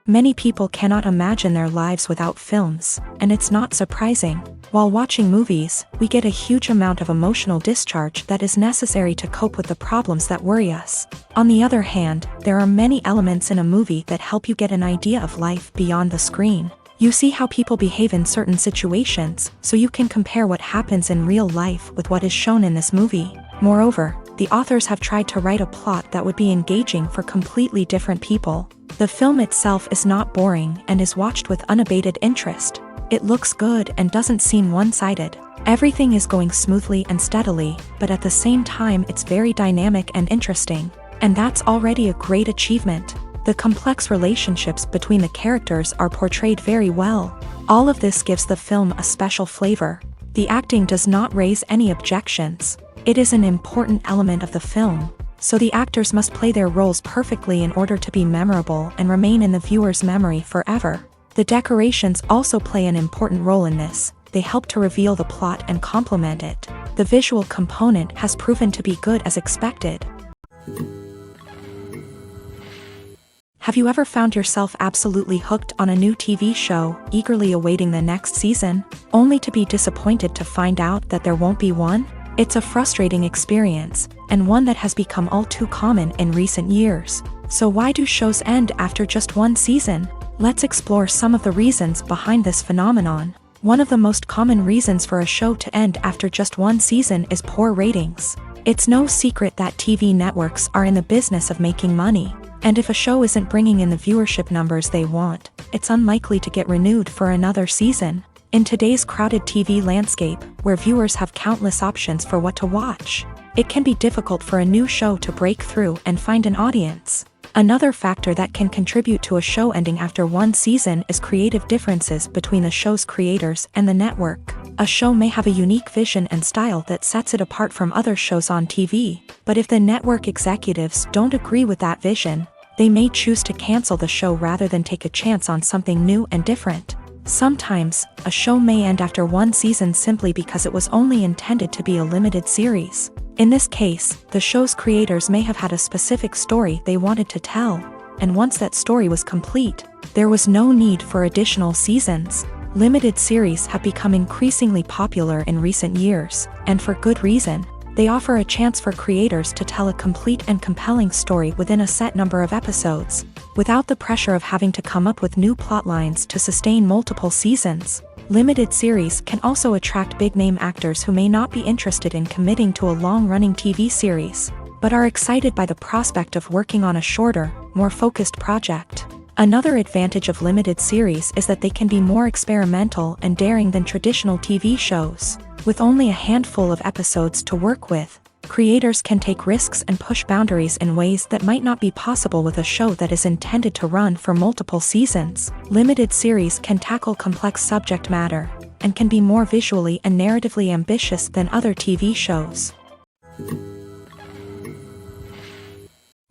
Many people cannot imagine their lives without films, and it's not surprising. While watching movies, we get a huge amount of emotional discharge that is necessary to cope with the problems that worry us. On the other hand, there are many elements in a movie that help you get an idea of life beyond the screen. You see how people behave in certain situations, so you can compare what happens in real life with what is shown in this movie. Moreover, the authors have tried to write a plot that would be engaging for completely different people. The film itself is not boring and is watched with unabated interest. It looks good and doesn't seem one-sided. Everything is going smoothly and steadily, but at the same time it's very dynamic and interesting. And that's already a great achievement. The complex relationships between the characters are portrayed very well. All of this gives the film a special flavor. The acting does not raise any objections. It is an important element of the film, so the actors must play their roles perfectly in order to be memorable and remain in the viewer's memory forever. The decorations also play an important role in this. They help to reveal the plot and complement it. The visual component has proven to be good as expected. Have you ever found yourself absolutely hooked on a new TV show, eagerly awaiting the next season, only to be disappointed to find out that there won't be one? It's a frustrating experience, and one that has become all too common in recent years. So why do shows end after just one season? Let's explore some of the reasons behind this phenomenon. One of the most common reasons for a show to end after just one season is poor ratings. It's no secret that TV networks are in the business of making money, and if a show isn't bringing in the viewership numbers they want, it's unlikely to get renewed for another season. In today's crowded TV landscape, where viewers have countless options for what to watch, it can be difficult for a new show to break through and find an audience. Another factor that can contribute to a show ending after one season is creative differences between the show's creators and the network. A show may have a unique vision and style that sets it apart from other shows on TV, but if the network executives don't agree with that vision, they may choose to cancel the show rather than take a chance on something new and different. Sometimes, a show may end after one season simply because it was only intended to be a limited series. In this case, the show's creators may have had a specific story they wanted to tell, and once that story was complete, there was no need for additional seasons. Limited series have become increasingly popular in recent years, and for good reason. They offer a chance for creators to tell a complete and compelling story within a set number of episodes, without the pressure of having to come up with new plotlines to sustain multiple seasons. Limited series can also attract big-name actors who may not be interested in committing to a long-running TV series, but are excited by the prospect of working on a shorter, more focused project. Another advantage of limited series is that they can be more experimental and daring than traditional TV shows. With only a handful of episodes to work with, creators can take risks and push boundaries in ways that might not be possible with a show that is intended to run for multiple seasons. Limited series can tackle complex subject matter, and can be more visually and narratively ambitious than other TV shows.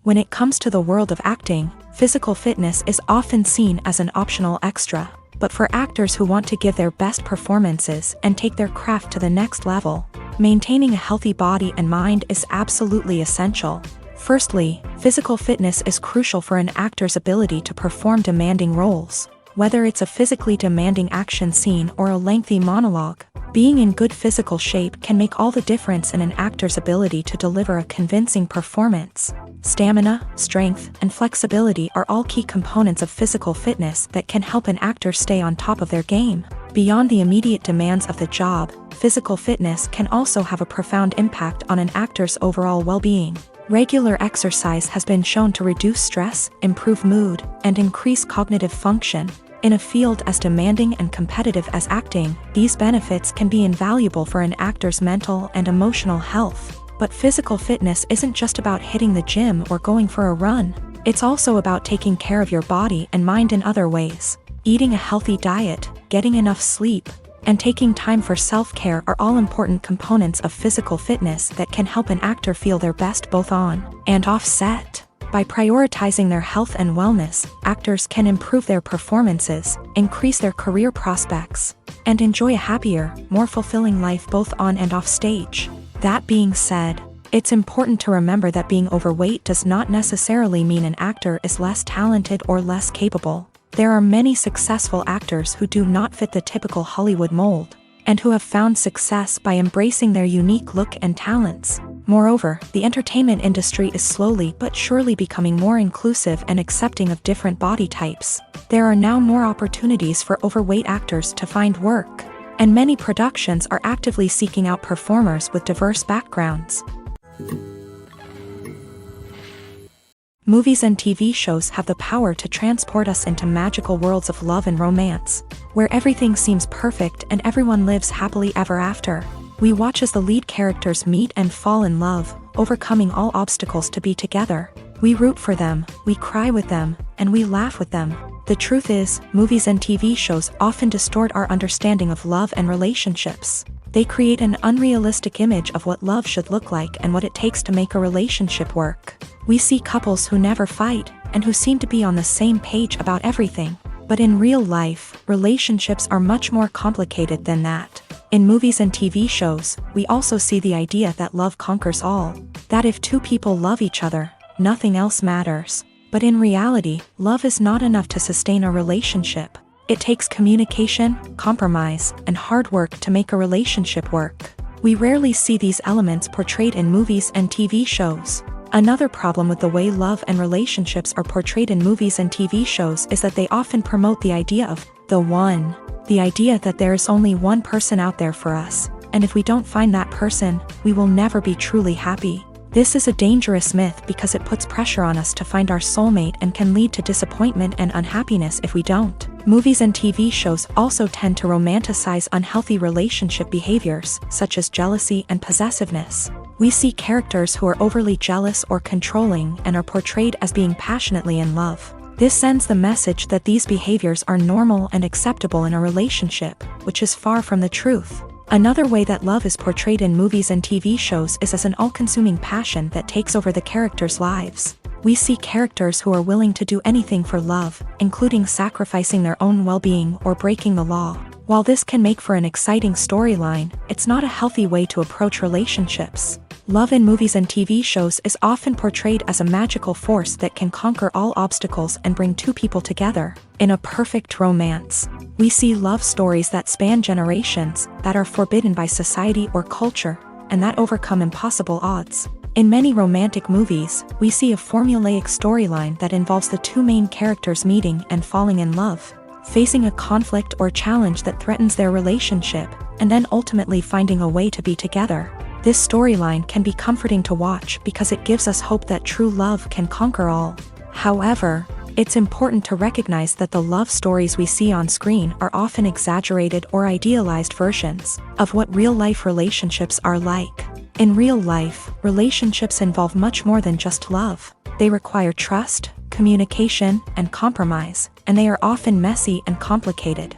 When it comes to the world of acting, physical fitness is often seen as an optional extra. But for actors who want to give their best performances and take their craft to the next level, maintaining a healthy body and mind is absolutely essential. Firstly, physical fitness is crucial for an actor's ability to perform demanding roles. Whether it's a physically demanding action scene or a lengthy monologue, being in good physical shape can make all the difference in an actor's ability to deliver a convincing performance. Stamina, strength, and flexibility are all key components of physical fitness that can help an actor stay on top of their game. Beyond the immediate demands of the job, physical fitness can also have a profound impact on an actor's overall well-being. Regular exercise has been shown to reduce stress, improve mood, and increase cognitive function. In a field as demanding and competitive as acting, these benefits can be invaluable for an actor's mental and emotional health. But physical fitness isn't just about hitting the gym or going for a run. It's also about taking care of your body and mind in other ways. Eating a healthy diet, getting enough sleep, and taking time for self-care are all important components of physical fitness that can help an actor feel their best both on and off set. By prioritizing their health and wellness, actors can improve their performances, increase their career prospects, and enjoy a happier, more fulfilling life both on and off stage. That being said, it's important to remember that being overweight does not necessarily mean an actor is less talented or less capable. There are many successful actors who do not fit the typical Hollywood mold, and who have found success by embracing their unique look and talents. Moreover, the entertainment industry is slowly but surely becoming more inclusive and accepting of different body types. There are now more opportunities for overweight actors to find work, and many productions are actively seeking out performers with diverse backgrounds. Movies and TV shows have the power to transport us into magical worlds of love and romance, where everything seems perfect and everyone lives happily ever after. We watch as the lead characters meet and fall in love, overcoming all obstacles to be together. We root for them, we cry with them, and we laugh with them. The truth is, movies and TV shows often distort our understanding of love and relationships. They create an unrealistic image of what love should look like and what it takes to make a relationship work. We see couples who never fight, and who seem to be on the same page about everything. But in real life, relationships are much more complicated than that. In movies and TV shows, we also see the idea that love conquers all. That if two people love each other, nothing else matters. But in reality, love is not enough to sustain a relationship. It takes communication, compromise, and hard work to make a relationship work. We rarely see these elements portrayed in movies and TV shows. Another problem with the way love and relationships are portrayed in movies and TV shows is that they often promote the idea of the one. The idea that there is only one person out there for us, and if we don't find that person, we will never be truly happy. This is a dangerous myth because it puts pressure on us to find our soulmate and can lead to disappointment and unhappiness if we don't. Movies and TV shows also tend to romanticize unhealthy relationship behaviors, such as jealousy and possessiveness. We see characters who are overly jealous or controlling and are portrayed as being passionately in love. This sends the message that these behaviors are normal and acceptable in a relationship, which is far from the truth. Another way that love is portrayed in movies and TV shows is as an all-consuming passion that takes over the characters' lives. We see characters who are willing to do anything for love, including sacrificing their own well-being or breaking the law. While this can make for an exciting storyline, it's not a healthy way to approach relationships. Love in movies and TV shows is often portrayed as a magical force that can conquer all obstacles and bring two people together. In a perfect romance, we see love stories that span generations, that are forbidden by society or culture, and that overcome impossible odds. In many romantic movies, we see a formulaic storyline that involves the two main characters meeting and falling in love, facing a conflict or challenge that threatens their relationship, and then ultimately finding a way to be together. This storyline can be comforting to watch because it gives us hope that true love can conquer all. However, it's important to recognize that the love stories we see on screen are often exaggerated or idealized versions of what real-life relationships are like. In real life, relationships involve much more than just love. They require trust, communication, and compromise, and they are often messy and complicated.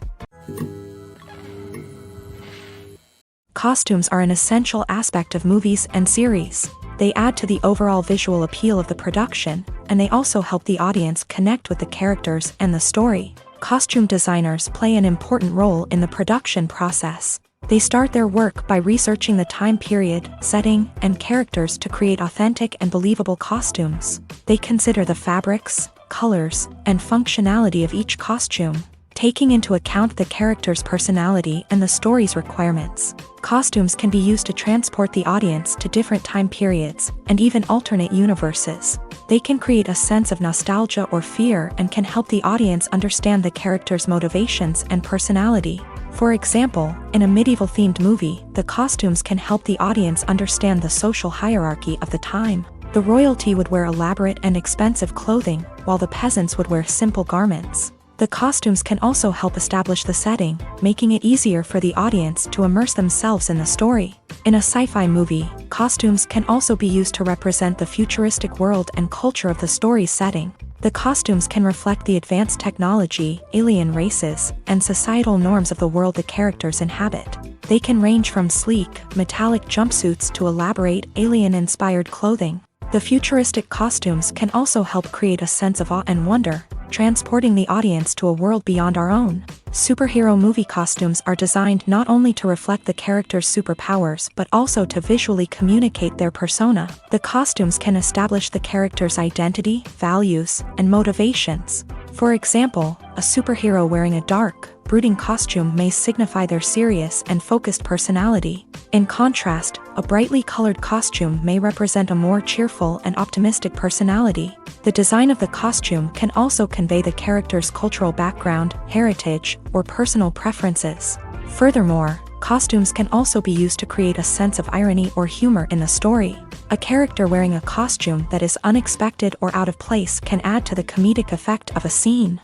Costumes are an essential aspect of movies and series. They add to the overall visual appeal of the production, and they also help the audience connect with the characters and the story. Costume designers play an important role in the production process. They start their work by researching the time period, setting, and characters to create authentic and believable costumes. They consider the fabrics, colors, and functionality of each costume, taking into account the character's personality and the story's requirements. Costumes can be used to transport the audience to different time periods, and even alternate universes. They can create a sense of nostalgia or fear and can help the audience understand the character's motivations and personality. For example, in a medieval-themed movie, the costumes can help the audience understand the social hierarchy of the time. The royalty would wear elaborate and expensive clothing, while the peasants would wear simple garments. The costumes can also help establish the setting, making it easier for the audience to immerse themselves in the story. In a sci-fi movie, costumes can also be used to represent the futuristic world and culture of the story's setting. The costumes can reflect the advanced technology, alien races, and societal norms of the world the characters inhabit. They can range from sleek, metallic jumpsuits to elaborate, alien-inspired clothing. The futuristic costumes can also help create a sense of awe and wonder, transporting the audience to a world beyond our own. Superhero movie costumes are designed not only to reflect the character's superpowers but also to visually communicate their persona. The costumes can establish the character's identity, values, and motivations. For example, a superhero wearing a dark, brooding costume may signify their serious and focused personality. In contrast, a brightly colored costume may represent a more cheerful and optimistic personality. The design of the costume can also convey the character's cultural background, heritage, or personal preferences. Furthermore, costumes can also be used to create a sense of irony or humor in the story. A character wearing a costume that is unexpected or out of place can add to the comedic effect of a scene.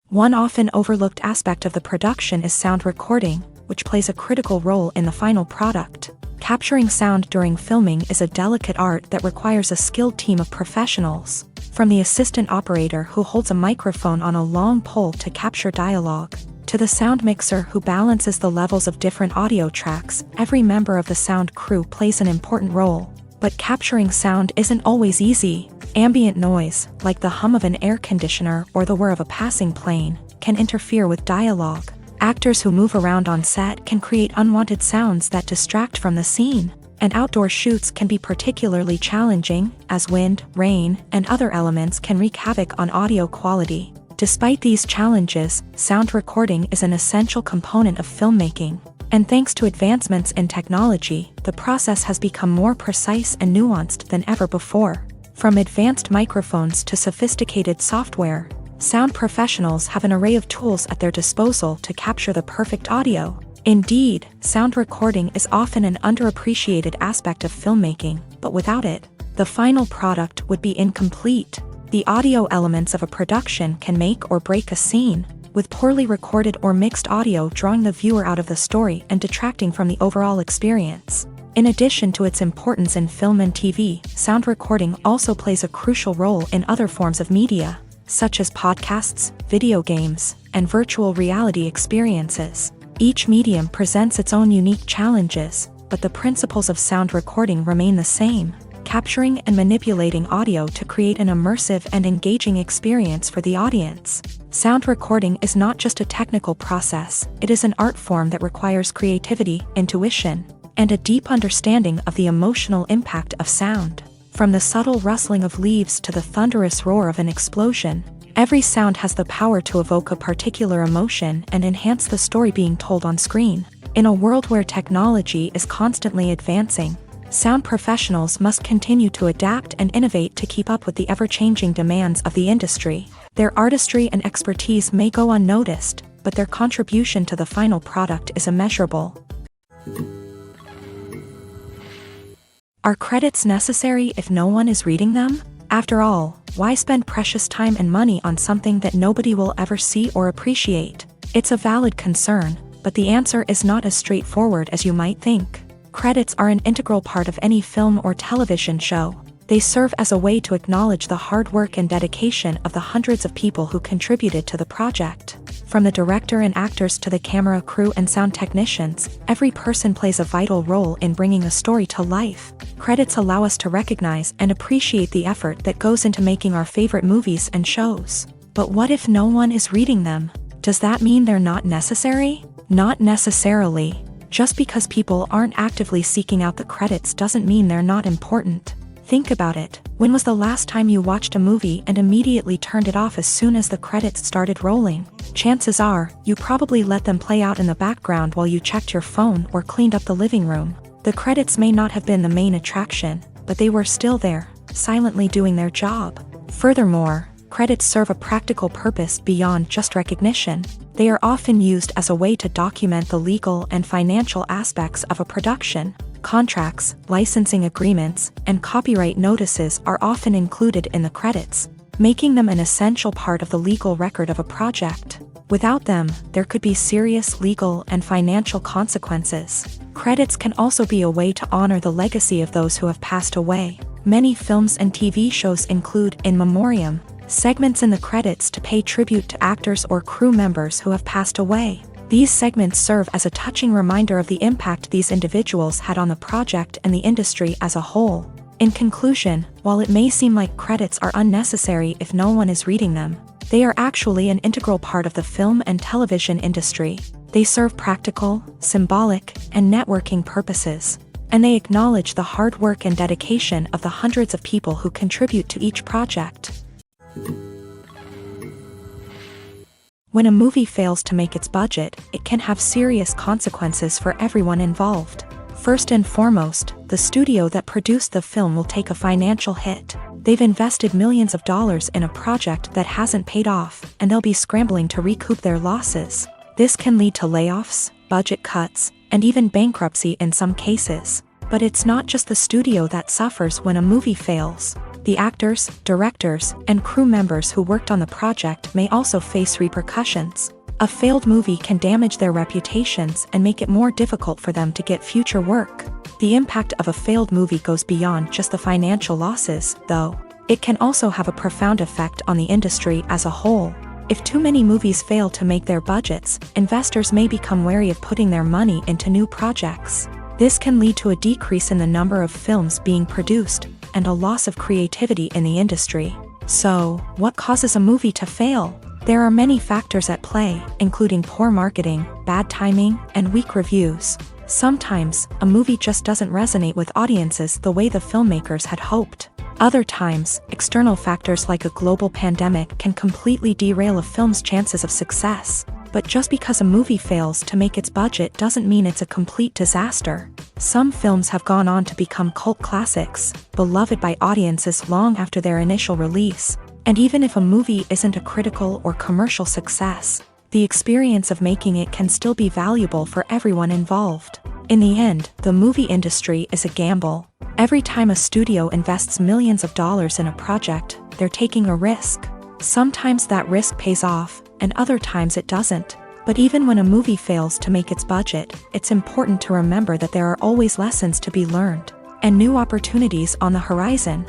One often overlooked aspect of the production is sound recording, which plays a critical role in the final product. Capturing sound during filming is a delicate art that requires a skilled team of professionals. From the assistant operator who holds a microphone on a long pole to capture dialogue, to the sound mixer who balances the levels of different audio tracks, every member of the sound crew plays an important role. But capturing sound isn't always easy. Ambient noise, like the hum of an air conditioner or the whir of a passing plane, can interfere with dialogue. Actors who move around on set can create unwanted sounds that distract from the scene. And outdoor shoots can be particularly challenging, as wind, rain, and other elements can wreak havoc on audio quality. Despite these challenges, sound recording is an essential component of filmmaking. And thanks to advancements in technology, the process has become more precise and nuanced than ever before. From advanced microphones to sophisticated software, sound professionals have an array of tools at their disposal to capture the perfect audio. Indeed, sound recording is often an underappreciated aspect of filmmaking, but without it, the final product would be incomplete. The audio elements of a production can make or break a scene, with poorly recorded or mixed audio drawing the viewer out of the story and detracting from the overall experience. In addition to its importance in film and TV, sound recording also plays a crucial role in other forms of media, such as podcasts, video games, and virtual reality experiences. Each medium presents its own unique challenges, but the principles of sound recording remain the same, capturing and manipulating audio to create an immersive and engaging experience for the audience. Sound recording is not just a technical process, it is an art form that requires creativity, intuition, and a deep understanding of the emotional impact of sound. From the subtle rustling of leaves to the thunderous roar of an explosion, every sound has the power to evoke a particular emotion and enhance the story being told on screen. In a world where technology is constantly advancing, sound professionals must continue to adapt and innovate to keep up with the ever-changing demands of the industry. Their artistry and expertise may go unnoticed, but their contribution to the final product is immeasurable. Are credits necessary if no one is reading them? After all, why spend precious time and money on something that nobody will ever see or appreciate? It's a valid concern, but the answer is not as straightforward as you might think. Credits are an integral part of any film or television show. They serve as a way to acknowledge the hard work and dedication of the hundreds of people who contributed to the project. From the director and actors to the camera crew and sound technicians, every person plays a vital role in bringing a story to life. Credits allow us to recognize and appreciate the effort that goes into making our favorite movies and shows. But what if no one is reading them? Does that mean they're not necessary? Not necessarily. Just because people aren't actively seeking out the credits doesn't mean they're not important. Think about it. When was the last time you watched a movie and immediately turned it off as soon as the credits started rolling? Chances are, you probably let them play out in the background while you checked your phone or cleaned up the living room. The credits may not have been the main attraction, but they were still there, silently doing their job. Furthermore, credits serve a practical purpose beyond just recognition. They are often used as a way to document the legal and financial aspects of a production. Contracts, licensing agreements, and copyright notices are often included in the credits, making them an essential part of the legal record of a project. Without them, there could be serious legal and financial consequences. Credits can also be a way to honor the legacy of those who have passed away. Many films and TV shows include in memoriam segments in the credits to pay tribute to actors or crew members who have passed away. These segments serve as a touching reminder of the impact these individuals had on the project and the industry as a whole. In conclusion, while it may seem like credits are unnecessary if no one is reading them, they are actually an integral part of the film and television industry. They serve practical, symbolic, and networking purposes. and they acknowledge the hard work and dedication of the hundreds of people who contribute to each project. When a movie fails to make its budget, it can have serious consequences for everyone involved. First and foremost, the studio that produced the film will take a financial hit. They've invested millions of dollars in a project that hasn't paid off, and they'll be scrambling to recoup their losses. This can lead to layoffs, budget cuts, and even bankruptcy in some cases. But it's not just the studio that suffers when a movie fails. The actors, directors, and crew members who worked on the project may also face repercussions. A failed movie can damage their reputations and make it more difficult for them to get future work. The impact of a failed movie goes beyond just the financial losses, though. It can also have a profound effect on the industry as a whole. If too many movies fail to make their budgets, investors may become wary of putting their money into new projects. This can lead to a decrease in the number of films being produced, and a loss of creativity in the industry. So, what causes a movie to fail? There are many factors at play, including poor marketing, bad timing, and weak reviews. Sometimes, a movie just doesn't resonate with audiences the way the filmmakers had hoped. Other times, external factors like a global pandemic can completely derail a film's chances of success. But just because a movie fails to make its budget doesn't mean it's a complete disaster. Some films have gone on to become cult classics, beloved by audiences long after their initial release. And even if a movie isn't a critical or commercial success, the experience of making it can still be valuable for everyone involved. In the end, the movie industry is a gamble. Every time a studio invests millions of dollars in a project, they're taking a risk. Sometimes that risk pays off, and other times it doesn't. But even when a movie fails to make its budget, it's important to remember that there are always lessons to be learned, and new opportunities on the horizon.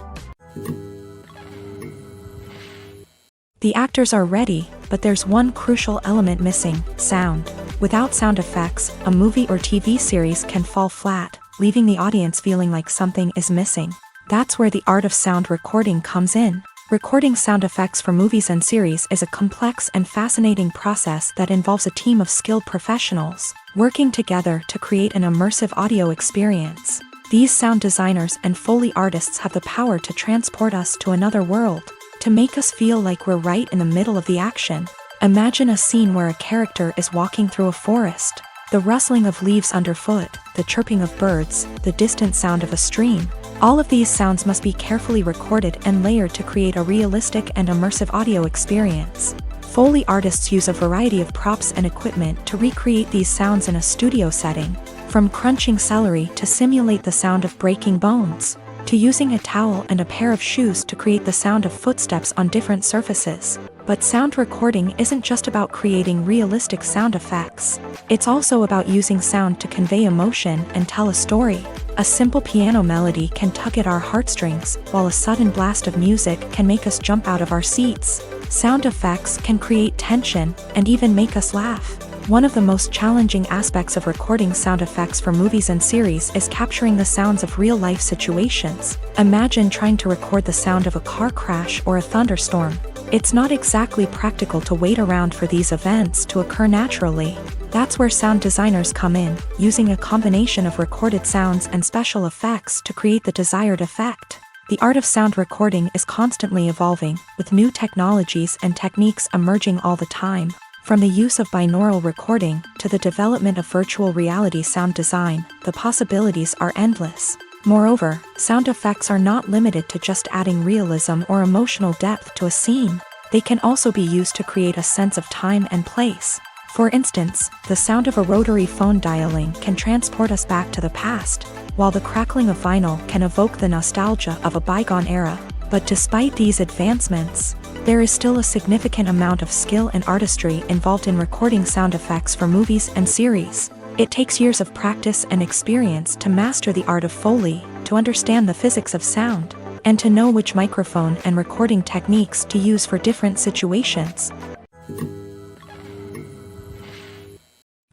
The actors are ready, but there's one crucial element missing: sound. Without sound effects, a movie or TV series can fall flat, leaving the audience feeling like something is missing. That's where the art of sound recording comes in. Recording sound effects for movies and series is a complex and fascinating process that involves a team of skilled professionals working together to create an immersive audio experience. These sound designers and Foley artists have the power to transport us to another world, to make us feel like we're right in the middle of the action. Imagine a scene where a character is walking through a forest. The rustling of leaves underfoot, the chirping of birds, the distant sound of a stream. All of these sounds must be carefully recorded and layered to create a realistic and immersive audio experience. Foley artists use a variety of props and equipment to recreate these sounds in a studio setting, from crunching celery to simulate the sound of breaking bones, to using a towel and a pair of shoes to create the sound of footsteps on different surfaces. But sound recording isn't just about creating realistic sound effects. It's also about using sound to convey emotion and tell a story. A simple piano melody can tug at our heartstrings, while a sudden blast of music can make us jump out of our seats. Sound effects can create tension and even make us laugh. One of the most challenging aspects of recording sound effects for movies and series is capturing the sounds of real-life situations. Imagine trying to record the sound of a car crash or a thunderstorm. It's not exactly practical to wait around for these events to occur naturally. That's where sound designers come in, using a combination of recorded sounds and special effects to create the desired effect. The art of sound recording is constantly evolving, with new technologies and techniques emerging all the time. From the use of binaural recording to the development of virtual reality sound design, the possibilities are endless. Moreover, sound effects are not limited to just adding realism or emotional depth to a scene. They can also be used to create a sense of time and place. For instance, the sound of a rotary phone dialing can transport us back to the past, while the crackling of vinyl can evoke the nostalgia of a bygone era. But despite these advancements, there is still a significant amount of skill and artistry involved in recording sound effects for movies and series. It takes years of practice and experience to master the art of Foley, to understand the physics of sound, and to know which microphone and recording techniques to use for different situations.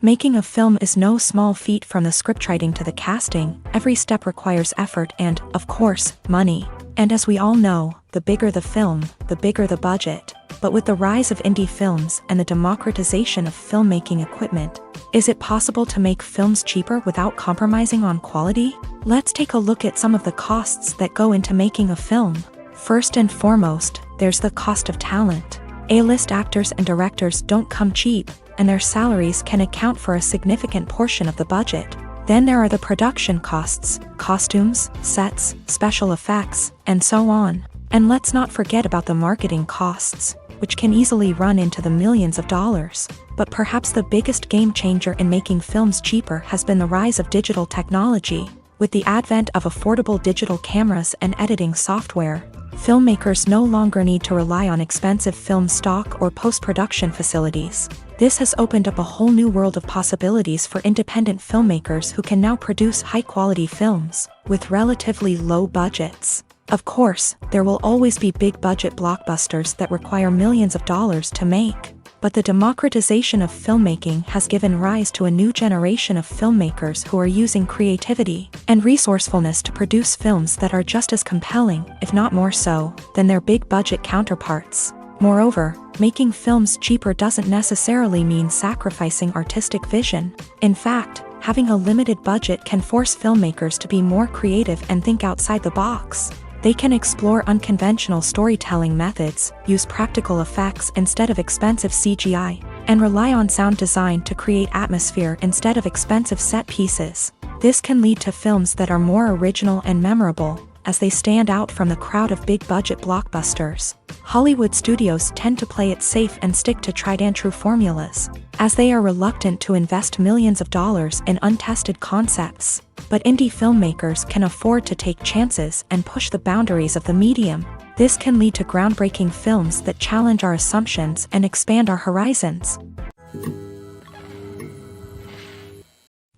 Making a film is no small feat. From the scriptwriting to the casting. Every step requires effort and, of course, money. And as we all know, the bigger the film, the bigger the budget. But with the rise of indie films and the democratization of filmmaking equipment, Is it possible to make films cheaper without compromising on quality? Let's take a look at some of the costs that go into making a film. First and foremost, there's the cost of talent. A-list actors and directors don't come cheap, and their salaries can account for a significant portion of the budget. Then there are the production costs, costumes, sets, special effects, and so on. And let's not forget about the marketing costs, which can easily run into the millions of dollars. But perhaps the biggest game changer in making films cheaper has been the rise of digital technology. With the advent of affordable digital cameras and editing software, filmmakers no longer need to rely on expensive film stock or post-production facilities. This has opened up a whole new world of possibilities for independent filmmakers who can now produce high-quality films with relatively low budgets. Of course, there will always be big-budget blockbusters that require millions of dollars to make. But the democratization of filmmaking has given rise to a new generation of filmmakers who are using creativity and resourcefulness to produce films that are just as compelling, if not more so, than their big-budget counterparts. Moreover, making films cheaper doesn't necessarily mean sacrificing artistic vision. In fact, having a limited budget can force filmmakers to be more creative and think outside the box. They can explore unconventional storytelling methods, use practical effects instead of expensive CGI, and rely on sound design to create atmosphere instead of expensive set pieces. This can lead to films that are more original and memorable, as they stand out from the crowd of big-budget blockbusters. Hollywood studios tend to play it safe and stick to tried-and-true formulas, as they are reluctant to invest millions of dollars in untested concepts. But indie filmmakers can afford to take chances and push the boundaries of the medium. This can lead to groundbreaking films that challenge our assumptions and expand our horizons.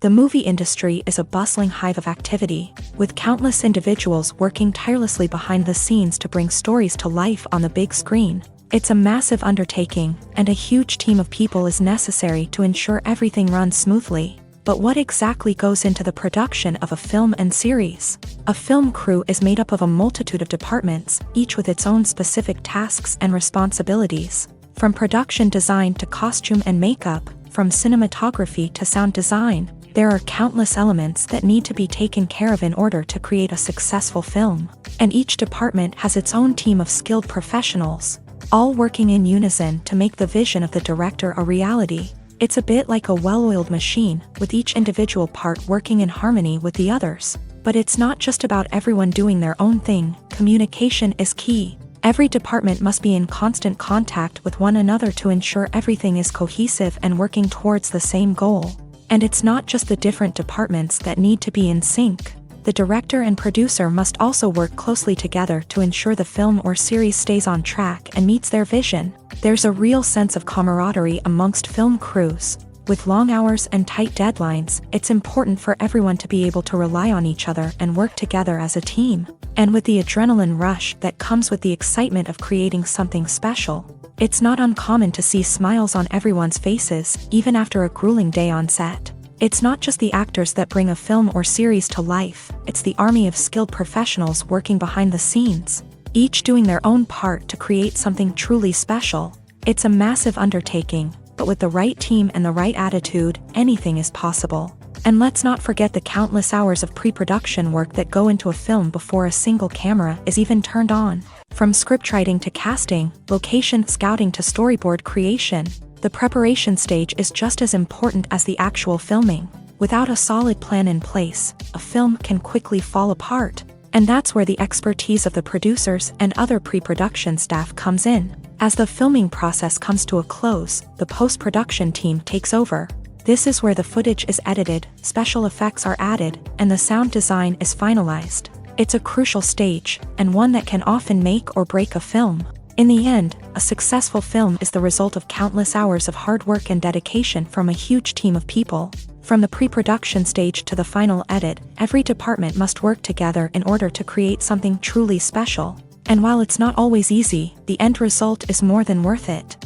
The movie industry is a bustling hive of activity, with countless individuals working tirelessly behind the scenes to bring stories to life on the big screen. It's a massive undertaking, and a huge team of people is necessary to ensure everything runs smoothly. But what exactly goes into the production of a film and series? A film crew is made up of a multitude of departments, each with its own specific tasks and responsibilities. From production design to costume and makeup, from cinematography to sound design, there are countless elements that need to be taken care of in order to create a successful film. And each department has its own team of skilled professionals, all working in unison to make the vision of the director a reality. It's a bit like a well-oiled machine, with each individual part working in harmony with the others. But it's not just about everyone doing their own thing. Communication is key. Every department must be in constant contact with one another to ensure everything is cohesive and working towards the same goal. And it's not just the different departments that need to be in sync. The director and producer must also work closely together to ensure the film or series stays on track and meets their vision. There's a real sense of camaraderie amongst film crews. With long hours and tight deadlines, it's important for everyone to be able to rely on each other and work together as a team. And with the adrenaline rush that comes with the excitement of creating something special, it's not uncommon to see smiles on everyone's faces, even after a grueling day on set. It's not just the actors that bring a film or series to life, it's the army of skilled professionals working behind the scenes, each doing their own part to create something truly special. It's a massive undertaking, but with the right team and the right attitude, anything is possible. And let's not forget the countless hours of pre-production work that go into a film before a single camera is even turned on. From scriptwriting to casting, location scouting to storyboard creation, the preparation stage is just as important as the actual filming. Without a solid plan in place, a film can quickly fall apart. And that's where the expertise of the producers and other pre-production staff comes in. As the filming process comes to a close, the post-production team takes over. This is where the footage is edited, special effects are added, and the sound design is finalized. It's a crucial stage, and one that can often make or break a film. In the end, a successful film is the result of countless hours of hard work and dedication from a huge team of people. From the pre-production stage to the final edit, every department must work together in order to create something truly special. And while it's not always easy, the end result is more than worth it.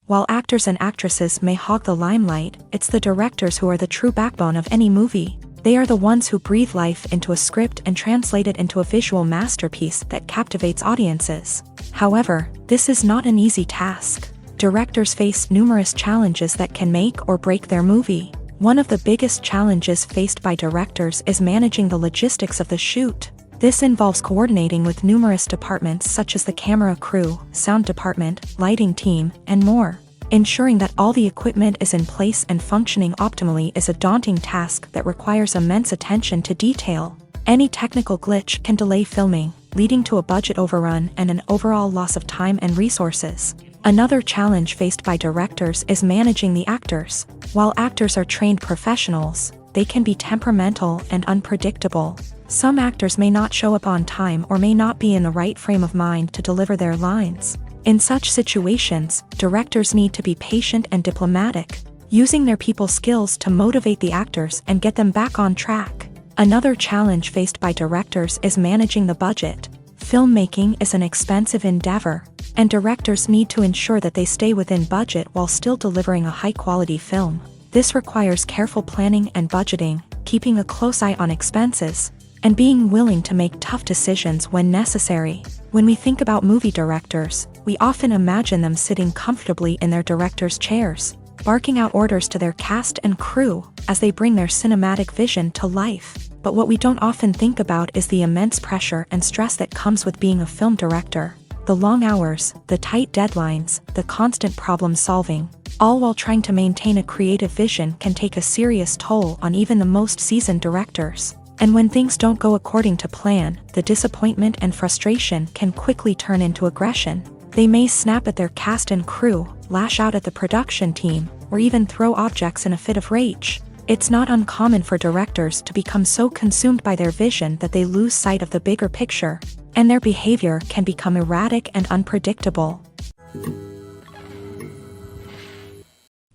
While actors and actresses may hog the limelight, it's the directors who are the true backbone of any movie. They are the ones who breathe life into a script and translate it into a visual masterpiece that captivates audiences. However, this is not an easy task. Directors face numerous challenges that can make or break their movie. One of the biggest challenges faced by directors is managing the logistics of the shoot. This involves coordinating with numerous departments such as the camera crew, sound department, lighting team, and more. Ensuring that all the equipment is in place and functioning optimally is a daunting task that requires immense attention to detail. Any technical glitch can delay filming, leading to a budget overrun and an overall loss of time and resources. Another challenge faced by directors is managing the actors. While actors are trained professionals, they can be temperamental and unpredictable. Some actors may not show up on time or may not be in the right frame of mind to deliver their lines. In such situations, directors need to be patient and diplomatic, using their people skills to motivate the actors and get them back on track. Another challenge faced by directors is managing the budget. Filmmaking is an expensive endeavor, and directors need to ensure that they stay within budget while still delivering a high-quality film. This requires careful planning and budgeting, keeping a close eye on expenses, and being willing to make tough decisions when necessary. When we think about movie directors, we often imagine them sitting comfortably in their director's chairs, barking out orders to their cast and crew as they bring their cinematic vision to life. But what we don't often think about is the immense pressure and stress that comes with being a film director. The long hours, the tight deadlines, the constant problem solving, all while trying to maintain a creative vision can take a serious toll on even the most seasoned directors. And when things don't go according to plan, the disappointment and frustration can quickly turn into aggression. They may snap at their cast and crew, lash out at the production team, or even throw objects in a fit of rage. It's not uncommon for directors to become so consumed by their vision that they lose sight of the bigger picture, and their behavior can become erratic and unpredictable.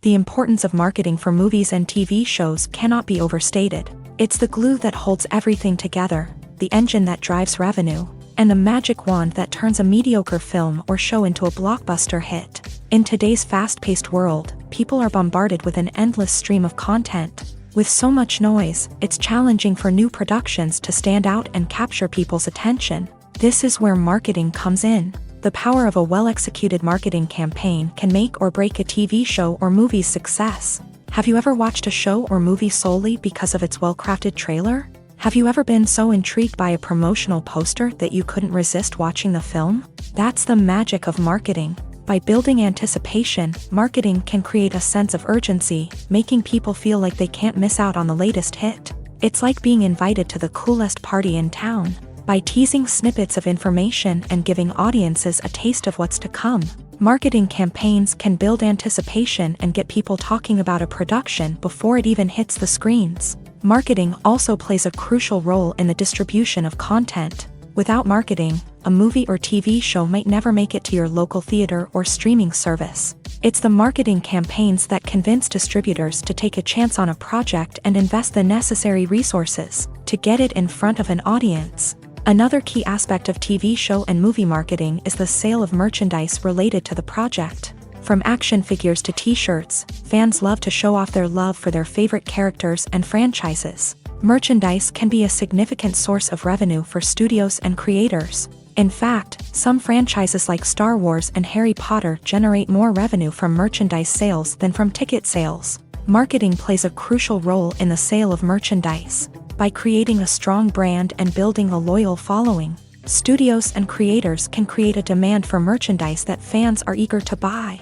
The importance of marketing for movies and TV shows cannot be overstated. It's the glue that holds everything together, the engine that drives revenue, and the magic wand that turns a mediocre film or show into a blockbuster hit. In today's fast-paced world, people are bombarded with an endless stream of content. With so much noise, it's challenging for new productions to stand out and capture people's attention. This is where marketing comes in. The power of a well-executed marketing campaign can make or break a TV show or movie's success. Have you ever watched a show or movie solely because of its well-crafted trailer? Have you ever been so intrigued by a promotional poster that you couldn't resist watching the film? That's the magic of marketing. By building anticipation, marketing can create a sense of urgency, making people feel like they can't miss out on the latest hit. It's like being invited to the coolest party in town. By teasing snippets of information and giving audiences a taste of what's to come, marketing campaigns can build anticipation and get people talking about a production before it even hits the screens. Marketing also plays a crucial role in the distribution of content. Without marketing, a movie or TV show might never make it to your local theater or streaming service. It's the marketing campaigns that convince distributors to take a chance on a project and invest the necessary resources to get it in front of an audience. Another key aspect of TV show and movie marketing is the sale of merchandise related to the project. From action figures to t-shirts, fans love to show off their love for their favorite characters and franchises. Merchandise can be a significant source of revenue for studios and creators. In fact, some franchises like Star Wars and Harry Potter generate more revenue from merchandise sales than from ticket sales. Marketing plays a crucial role in the sale of merchandise. By creating a strong brand and building a loyal following, studios and creators can create a demand for merchandise that fans are eager to buy.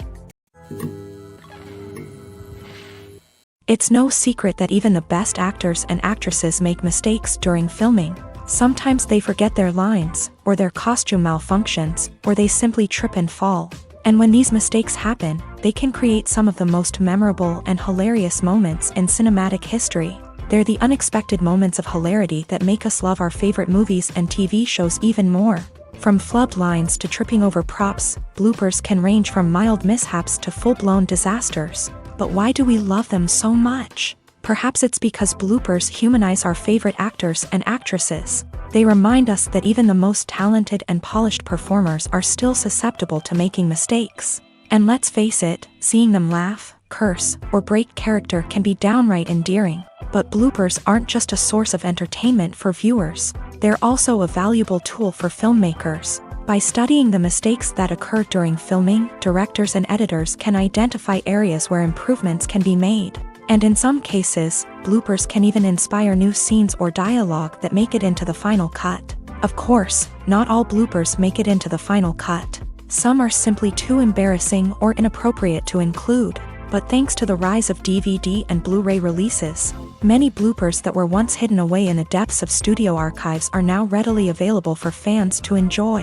It's no secret that even the best actors and actresses make mistakes during filming. Sometimes they forget their lines, or their costume malfunctions, or they simply trip and fall. And when these mistakes happen, they can create some of the most memorable and hilarious moments in cinematic history. They're the unexpected moments of hilarity that make us love our favorite movies and TV shows even more. From flubbed lines to tripping over props, bloopers can range from mild mishaps to full-blown disasters. But why do we love them so much? Perhaps it's because bloopers humanize our favorite actors and actresses. They remind us that even the most talented and polished performers are still susceptible to making mistakes. And let's face it, seeing them laugh, curse, or break character can be downright endearing. But bloopers aren't just a source of entertainment for viewers. They're also a valuable tool for filmmakers. By studying the mistakes that occur during filming, directors and editors can identify areas where improvements can be made. And in some cases, bloopers can even inspire new scenes or dialogue that make it into the final cut. Of course, not all bloopers make it into the final cut. Some are simply too embarrassing or inappropriate to include. But thanks to the rise of DVD and Blu-ray releases, many bloopers that were once hidden away in the depths of studio archives are now readily available for fans to enjoy.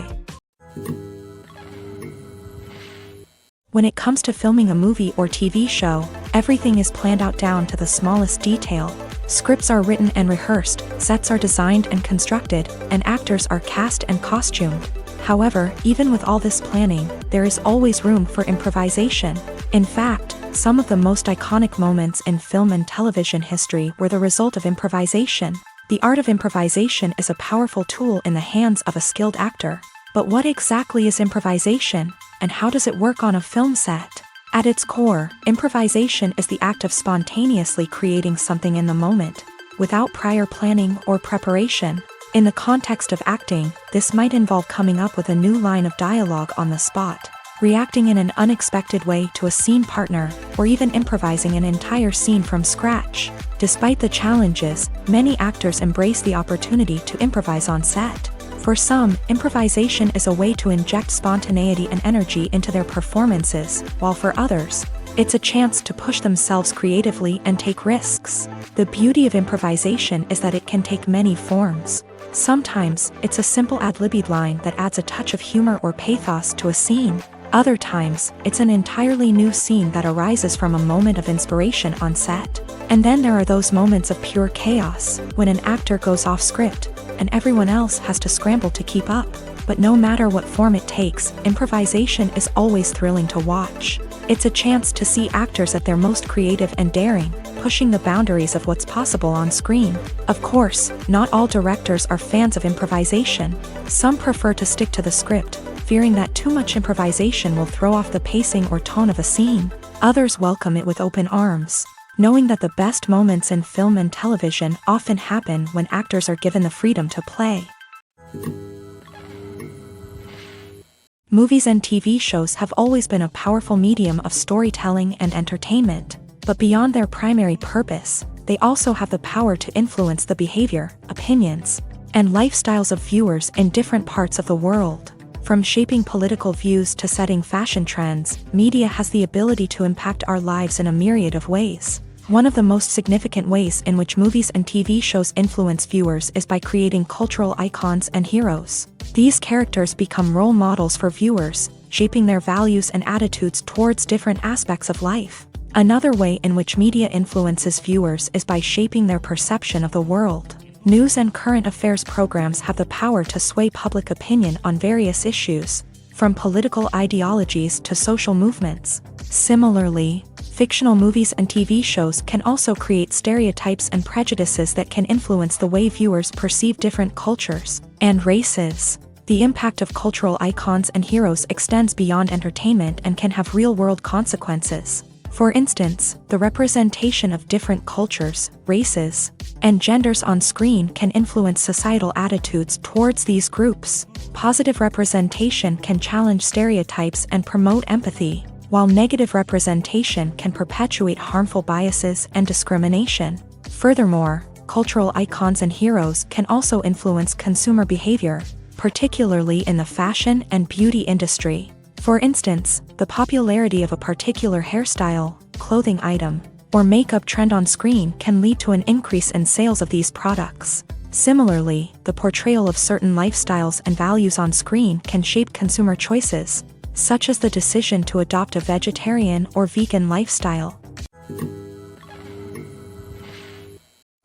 When it comes to filming a movie or TV show, everything is planned out down to the smallest detail. Scripts are written and rehearsed, sets are designed and constructed, and actors are cast and costumed. However, even with all this planning, there is always room for improvisation. In fact, some of the most iconic moments in film and television history were the result of improvisation. The art of improvisation is a powerful tool in the hands of a skilled actor. But what exactly is improvisation, and how does it work on a film set? At its core, improvisation is the act of spontaneously creating something in the moment, without prior planning or preparation. In the context of acting, this might involve coming up with a new line of dialogue on the spot, reacting in an unexpected way to a scene partner, or even improvising an entire scene from scratch. Despite the challenges, many actors embrace the opportunity to improvise on set. For some, improvisation is a way to inject spontaneity and energy into their performances, while for others, it's a chance to push themselves creatively and take risks. The beauty of improvisation is that it can take many forms. Sometimes, it's a simple ad-libbed line that adds a touch of humor or pathos to a scene. Other times, it's an entirely new scene that arises from a moment of inspiration on set. And then there are those moments of pure chaos, when an actor goes off script, and everyone else has to scramble to keep up. But no matter what form it takes, improvisation is always thrilling to watch. It's a chance to see actors at their most creative and daring, pushing the boundaries of what's possible on screen. Of course, not all directors are fans of improvisation. Some prefer to stick to the script, fearing that too much improvisation will throw off the pacing or tone of a scene. Others welcome it with open arms, knowing that the best moments in film and television often happen when actors are given the freedom to play. Movies and TV shows have always been a powerful medium of storytelling and entertainment, but beyond their primary purpose, they also have the power to influence the behavior, opinions, and lifestyles of viewers in different parts of the world. From shaping political views to setting fashion trends, media has the ability to impact our lives in a myriad of ways. One of the most significant ways in which movies and TV shows influence viewers is by creating cultural icons and heroes. These characters become role models for viewers, shaping their values and attitudes towards different aspects of life. Another way in which media influences viewers is by shaping their perception of the world. News and current affairs programs have the power to sway public opinion on various issues, from political ideologies to social movements. Similarly, fictional movies and TV shows can also create stereotypes and prejudices that can influence the way viewers perceive different cultures and races. The impact of cultural icons and heroes extends beyond entertainment and can have real-world consequences. For instance, the representation of different cultures, races, and genders on screen can influence societal attitudes towards these groups. Positive representation can challenge stereotypes and promote empathy, while negative representation can perpetuate harmful biases and discrimination. Furthermore, cultural icons and heroes can also influence consumer behavior, particularly in the fashion and beauty industry. For instance, the popularity of a particular hairstyle, clothing item, or makeup trend on screen can lead to an increase in sales of these products. Similarly, the portrayal of certain lifestyles and values on screen can shape consumer choices, such as the decision to adopt a vegetarian or vegan lifestyle.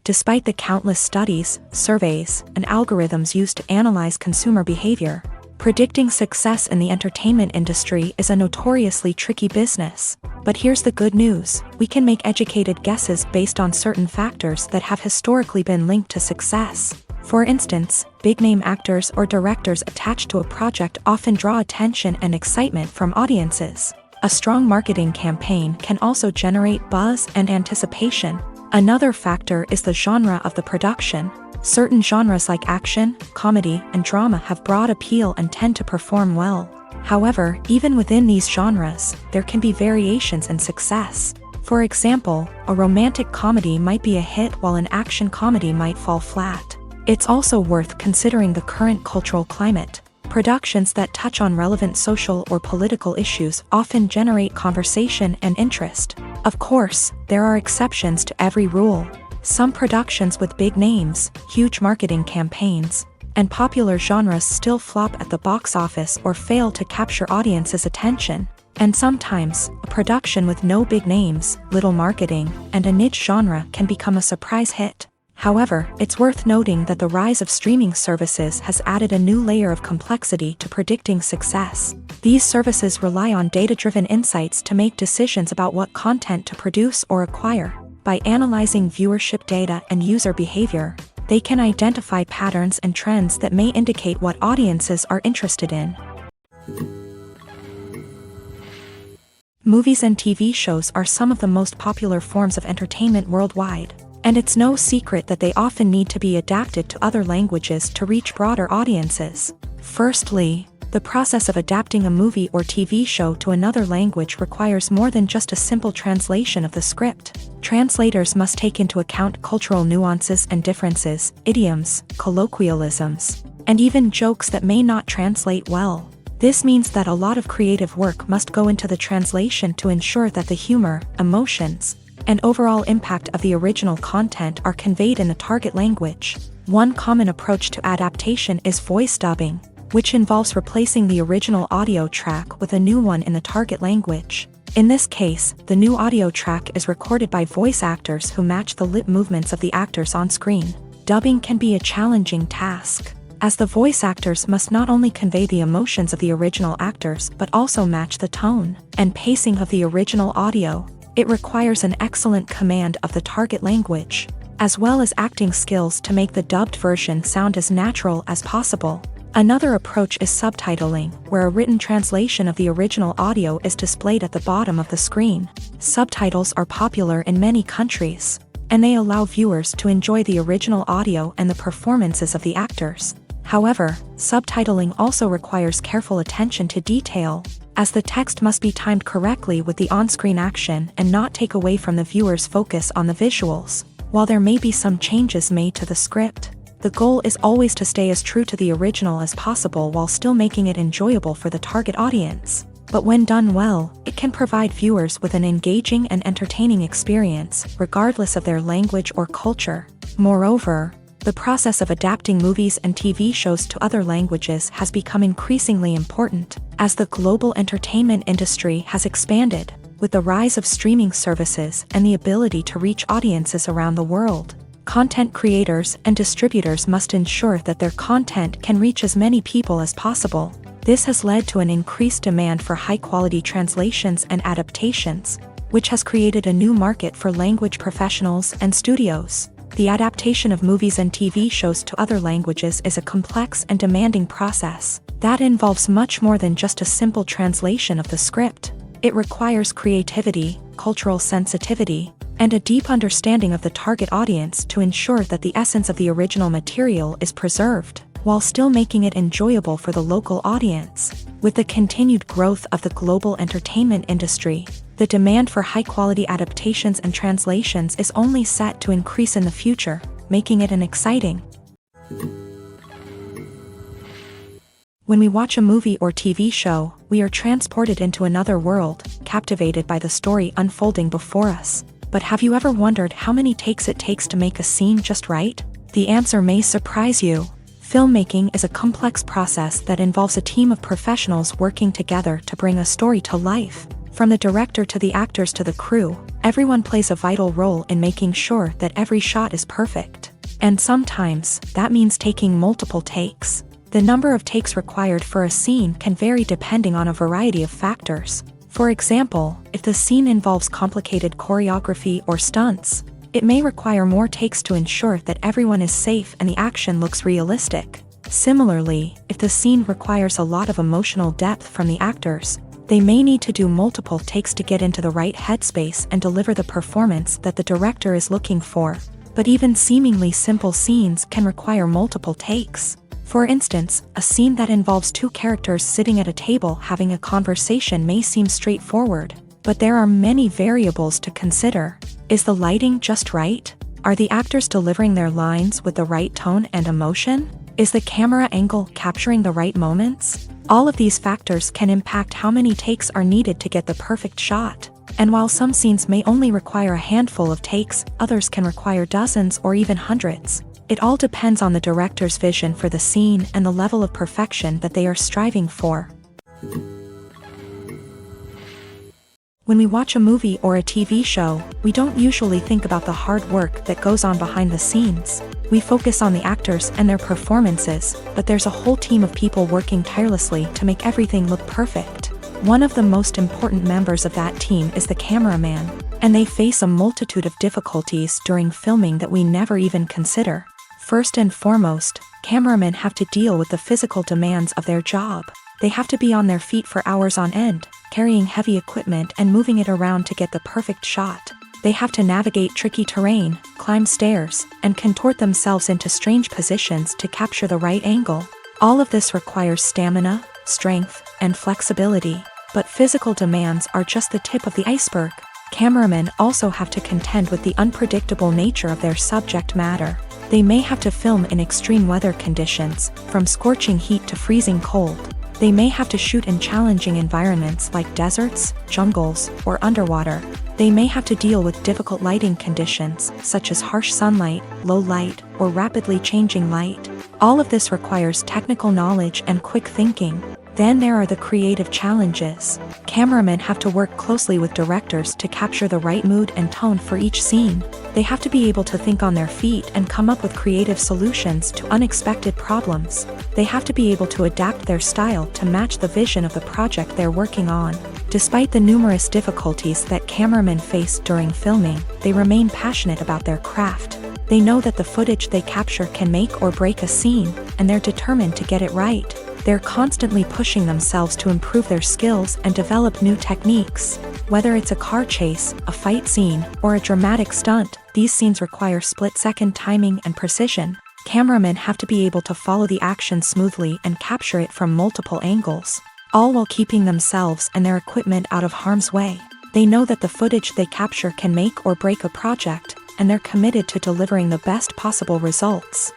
Despite the countless studies, surveys, and algorithms used to analyze consumer behavior, predicting success in the entertainment industry is a notoriously tricky business. But here's the good news: we can make educated guesses based on certain factors that have historically been linked to success. For instance, big-name actors or directors attached to a project often draw attention and excitement from audiences. A strong marketing campaign can also generate buzz and anticipation. Another factor is the genre of the production. Certain genres like action, comedy, and drama have broad appeal and tend to perform well. However, even within these genres, there can be variations in success. For example, a romantic comedy might be a hit while an action comedy might fall flat. It's also worth considering the current cultural climate. Productions that touch on relevant social or political issues often generate conversation and interest. Of course, there are exceptions to every rule. Some productions with big names, huge marketing campaigns, and popular genres still flop at the box office or fail to capture audiences' attention. And sometimes, a production with no big names, little marketing, and a niche genre can become a surprise hit. However, it's worth noting that the rise of streaming services has added a new layer of complexity to predicting success. These services rely on data-driven insights to make decisions about what content to produce or acquire. By analyzing viewership data and user behavior, they can identify patterns and trends that may indicate what audiences are interested in. Movies and TV shows are some of the most popular forms of entertainment worldwide, and it's no secret that they often need to be adapted to other languages to reach broader audiences. Firstly, the process of adapting a movie or TV show to another language requires more than just a simple translation of the script. Translators must take into account cultural nuances and differences, idioms, colloquialisms, and even jokes that may not translate well. This means that a lot of creative work must go into the translation to ensure that the humor, emotions, and overall impact of the original content are conveyed in the target language. One common approach to adaptation is voice dubbing, which involves replacing the original audio track with a new one in the target language. In this case, the new audio track is recorded by voice actors who match the lip movements of the actors on screen. Dubbing can be a challenging task, as the voice actors must not only convey the emotions of the original actors but also match the tone and pacing of the original audio. It requires an excellent command of the target language, as well as acting skills to make the dubbed version sound as natural as possible. Another approach is subtitling, where a written translation of the original audio is displayed at the bottom of the screen. Subtitles are popular in many countries, and they allow viewers to enjoy the original audio and the performances of the actors. However, subtitling also requires careful attention to detail, as the text must be timed correctly with the on-screen action and not take away from the viewer's focus on the visuals. While there may be some changes made to the script, the goal is always to stay as true to the original as possible while still making it enjoyable for the target audience. But when done well, it can provide viewers with an engaging and entertaining experience, regardless of their language or culture. Moreover, the process of adapting movies and TV shows to other languages has become increasingly important, as the global entertainment industry has expanded, with the rise of streaming services and the ability to reach audiences around the world. Content creators and distributors must ensure that their content can reach as many people as possible. This has led to an increased demand for high-quality translations and adaptations, which has created a new market for language professionals and studios. The adaptation of movies and TV shows to other languages is a complex and demanding process that involves much more than just a simple translation of the script. It requires creativity, cultural sensitivity, and a deep understanding of the target audience to ensure that the essence of the original material is preserved, while still making it enjoyable for the local audience. With the continued growth of the global entertainment industry, the demand for high-quality adaptations and translations is only set to increase in the future, making it an exciting. When we watch a movie or TV show, we are transported into another world, captivated by the story unfolding before us. But have you ever wondered how many takes it takes to make a scene just right? The answer may surprise you. Filmmaking is a complex process that involves a team of professionals working together to bring a story to life. From the director to the actors to the crew, everyone plays a vital role in making sure that every shot is perfect. And sometimes, that means taking multiple takes. The number of takes required for a scene can vary depending on a variety of factors. For example, if the scene involves complicated choreography or stunts, it may require more takes to ensure that everyone is safe and the action looks realistic. Similarly, if the scene requires a lot of emotional depth from the actors, they may need to do multiple takes to get into the right headspace and deliver the performance that the director is looking for. But even seemingly simple scenes can require multiple takes. For instance, a scene that involves two characters sitting at a table having a conversation may seem straightforward, but there are many variables to consider. Is the lighting just right? Are the actors delivering their lines with the right tone and emotion? Is the camera angle capturing the right moments? All of these factors can impact how many takes are needed to get the perfect shot. And while some scenes may only require a handful of takes, others can require dozens or even hundreds. It all depends on the director's vision for the scene and the level of perfection that they are striving for. When we watch a movie or a TV show, we don't usually think about the hard work that goes on behind the scenes. We focus on the actors and their performances, but there's a whole team of people working tirelessly to make everything look perfect. One of the most important members of that team is the cameraman, and they face a multitude of difficulties during filming that we never even consider. First and foremost, cameramen have to deal with the physical demands of their job. They have to be on their feet for hours on end, carrying heavy equipment and moving it around to get the perfect shot. They have to navigate tricky terrain, climb stairs, and contort themselves into strange positions to capture the right angle. All of this requires stamina, strength, and flexibility. But physical demands are just the tip of the iceberg. Cameramen also have to contend with the unpredictable nature of their subject matter. They may have to film in extreme weather conditions, from scorching heat to freezing cold. They may have to shoot in challenging environments like deserts, jungles, or underwater. They may have to deal with difficult lighting conditions, such as harsh sunlight, low light, or rapidly changing light. All of this requires technical knowledge and quick thinking. Then there are the creative challenges. Cameramen have to work closely with directors to capture the right mood and tone for each scene. They have to be able to think on their feet and come up with creative solutions to unexpected problems. They have to be able to adapt their style to match the vision of the project they're working on. Despite the numerous difficulties that cameramen face during filming, they remain passionate about their craft. They know that the footage they capture can make or break a scene, and they're determined to get it right. They're constantly pushing themselves to improve their skills and develop new techniques. Whether it's a car chase, a fight scene, or a dramatic stunt, these scenes require split-second timing and precision. Cameramen have to be able to follow the action smoothly and capture it from multiple angles, all while keeping themselves and their equipment out of harm's way. They know that the footage they capture can make or break a project, and they're committed to delivering the best possible results.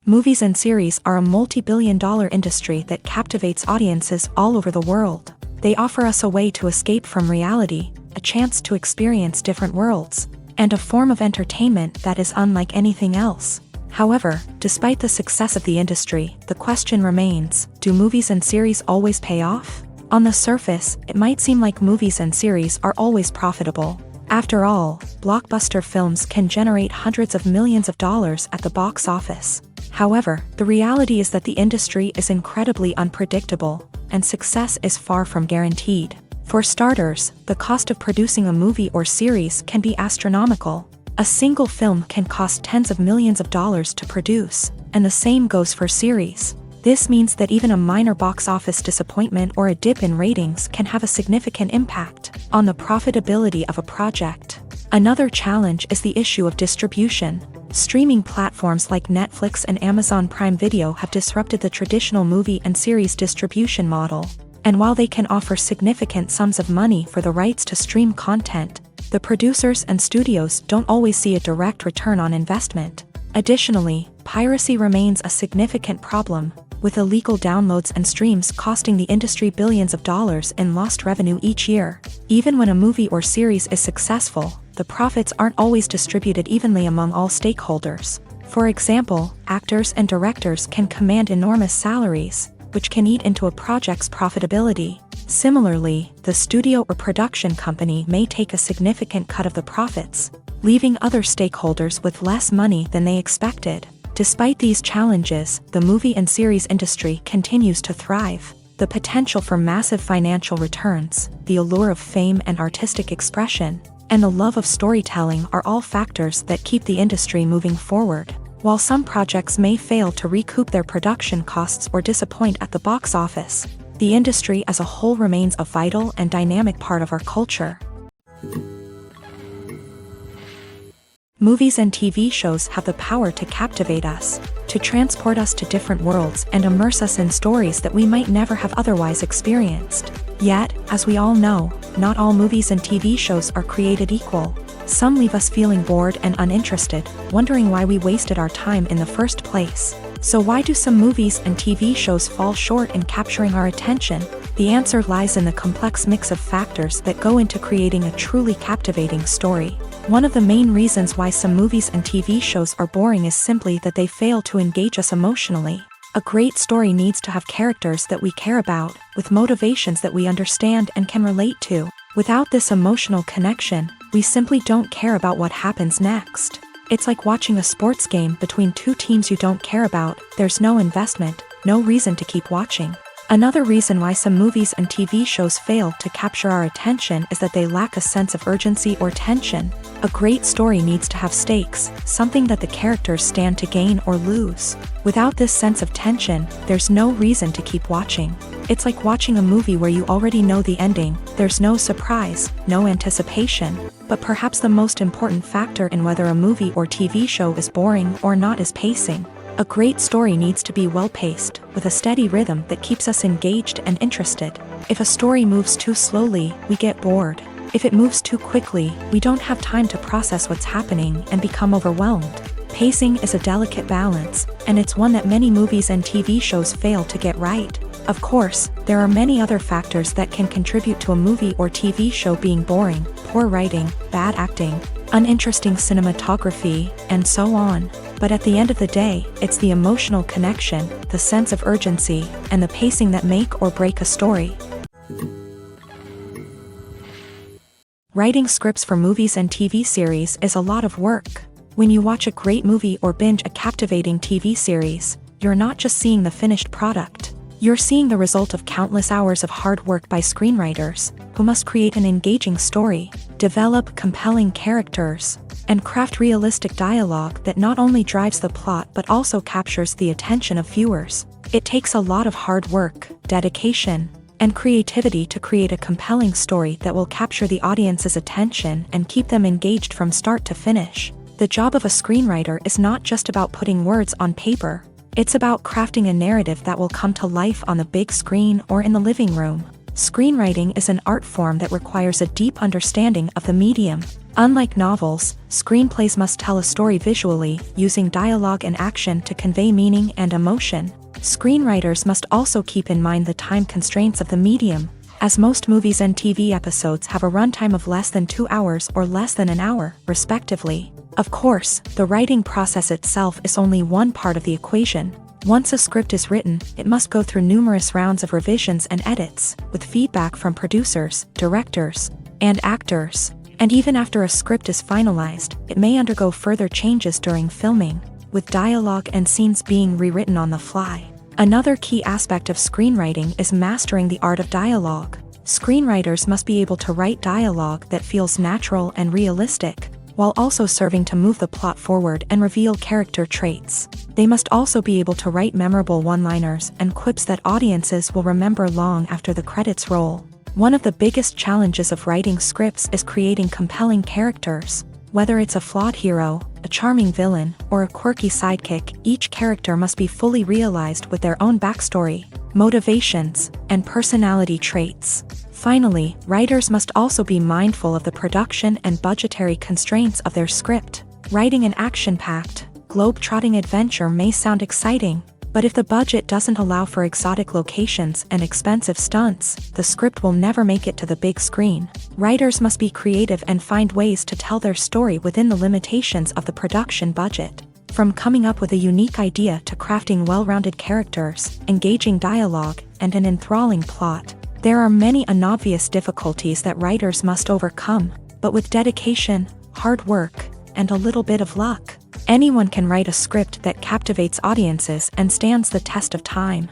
Movies and series are a multi-billion-dollar industry that captivates audiences all over the world. They offer us a way to escape from reality, a chance to experience different worlds, and a form of entertainment that is unlike anything else. However, despite the success of the industry, the question remains, do movies and series always pay off? On the surface, it might seem like movies and series are always profitable. After all, blockbuster films can generate hundreds of millions of dollars at the box office. However, the reality is that the industry is incredibly unpredictable, and success is far from guaranteed. For starters, the cost of producing a movie or series can be astronomical. A single film can cost tens of millions of dollars to produce, and the same goes for series. This means that even a minor box office disappointment or a dip in ratings can have a significant impact on the profitability of a project. Another challenge is the issue of distribution. Streaming platforms like Netflix and Amazon Prime Video have disrupted the traditional movie and series distribution model. And while they can offer significant sums of money for the rights to stream content, the producers and studios don't always see a direct return on investment. Additionally, piracy remains a significant problem, with illegal downloads and streams costing the industry billions of dollars in lost revenue each year. Even when a movie or series is successful, the profits aren't always distributed evenly among all stakeholders. For example, actors and directors can command enormous salaries, which can eat into a project's profitability. Similarly, the studio or production company may take a significant cut of the profits, leaving other stakeholders with less money than they expected. Despite these challenges, the movie and series industry continues to thrive. The potential for massive financial returns, the allure of fame and artistic expression, and the love of storytelling are all factors that keep the industry moving forward. While some projects may fail to recoup their production costs or disappoint at the box office, the industry as a whole remains a vital and dynamic part of our culture. Movies and TV shows have the power to captivate us, to transport us to different worlds and immerse us in stories that we might never have otherwise experienced. Yet, as we all know, not all movies and TV shows are created equal. Some leave us feeling bored and uninterested, wondering why we wasted our time in the first place. So why do some movies and TV shows fall short in capturing our attention? The answer lies in the complex mix of factors that go into creating a truly captivating story. One of the main reasons why some movies and TV shows are boring is simply that they fail to engage us emotionally. A great story needs to have characters that we care about, with motivations that we understand and can relate to. Without this emotional connection, we simply don't care about what happens next. It's like watching a sports game between two teams you don't care about. There's no investment, no reason to keep watching. Another reason why some movies and TV shows fail to capture our attention is that they lack a sense of urgency or tension. A great story needs to have stakes, something that the characters stand to gain or lose. Without this sense of tension, there's no reason to keep watching. It's like watching a movie where you already know the ending. There's no surprise, no anticipation. But perhaps the most important factor in whether a movie or TV show is boring or not is pacing. A great story needs to be well-paced, with a steady rhythm that keeps us engaged and interested. If a story moves too slowly, we get bored. If it moves too quickly, we don't have time to process what's happening and become overwhelmed. Pacing is a delicate balance, and it's one that many movies and TV shows fail to get right. Of course, there are many other factors that can contribute to a movie or TV show being boring: poor writing, bad acting, uninteresting cinematography, and so on. But at the end of the day, it's the emotional connection, the sense of urgency, and the pacing that make or break a story. Writing scripts for movies and TV series is a lot of work. When you watch a great movie or binge a captivating TV series, you're not just seeing the finished product. You're seeing the result of countless hours of hard work by screenwriters, who must create an engaging story, develop compelling characters, and craft realistic dialogue that not only drives the plot but also captures the attention of viewers. It takes a lot of hard work, dedication, and creativity to create a compelling story that will capture the audience's attention and keep them engaged from start to finish. The job of a screenwriter is not just about putting words on paper. It's about crafting a narrative that will come to life on the big screen or in the living room. Screenwriting is an art form that requires a deep understanding of the medium. Unlike novels, screenplays must tell a story visually, using dialogue and action to convey meaning and emotion. Screenwriters must also keep in mind the time constraints of the medium, as most movies and TV episodes have a runtime of less than 2 hours or less than an hour, respectively. Of course, the writing process itself is only one part of the equation. Once a script is written, it must go through numerous rounds of revisions and edits, with feedback from producers, directors, and actors. And even after a script is finalized, it may undergo further changes during filming, with dialogue and scenes being rewritten on the fly. Another key aspect of screenwriting is mastering the art of dialogue. Screenwriters must be able to write dialogue that feels natural and realistic, while also serving to move the plot forward and reveal character traits. They must also be able to write memorable one-liners and quips that audiences will remember long after the credits roll. One of the biggest challenges of writing scripts is creating compelling characters. Whether it's a flawed hero, a charming villain, or a quirky sidekick, each character must be fully realized with their own backstory, motivations, and personality traits. Finally, writers must also be mindful of the production and budgetary constraints of their script. Writing an action-packed, globe-trotting adventure may sound exciting, but if the budget doesn't allow for exotic locations and expensive stunts, the script will never make it to the big screen. Writers must be creative and find ways to tell their story within the limitations of the production budget. From coming up with a unique idea to crafting well-rounded characters, engaging dialogue, and an enthralling plot, there are many unobvious difficulties that writers must overcome, but with dedication, hard work, and a little bit of luck, anyone can write a script that captivates audiences and stands the test of time.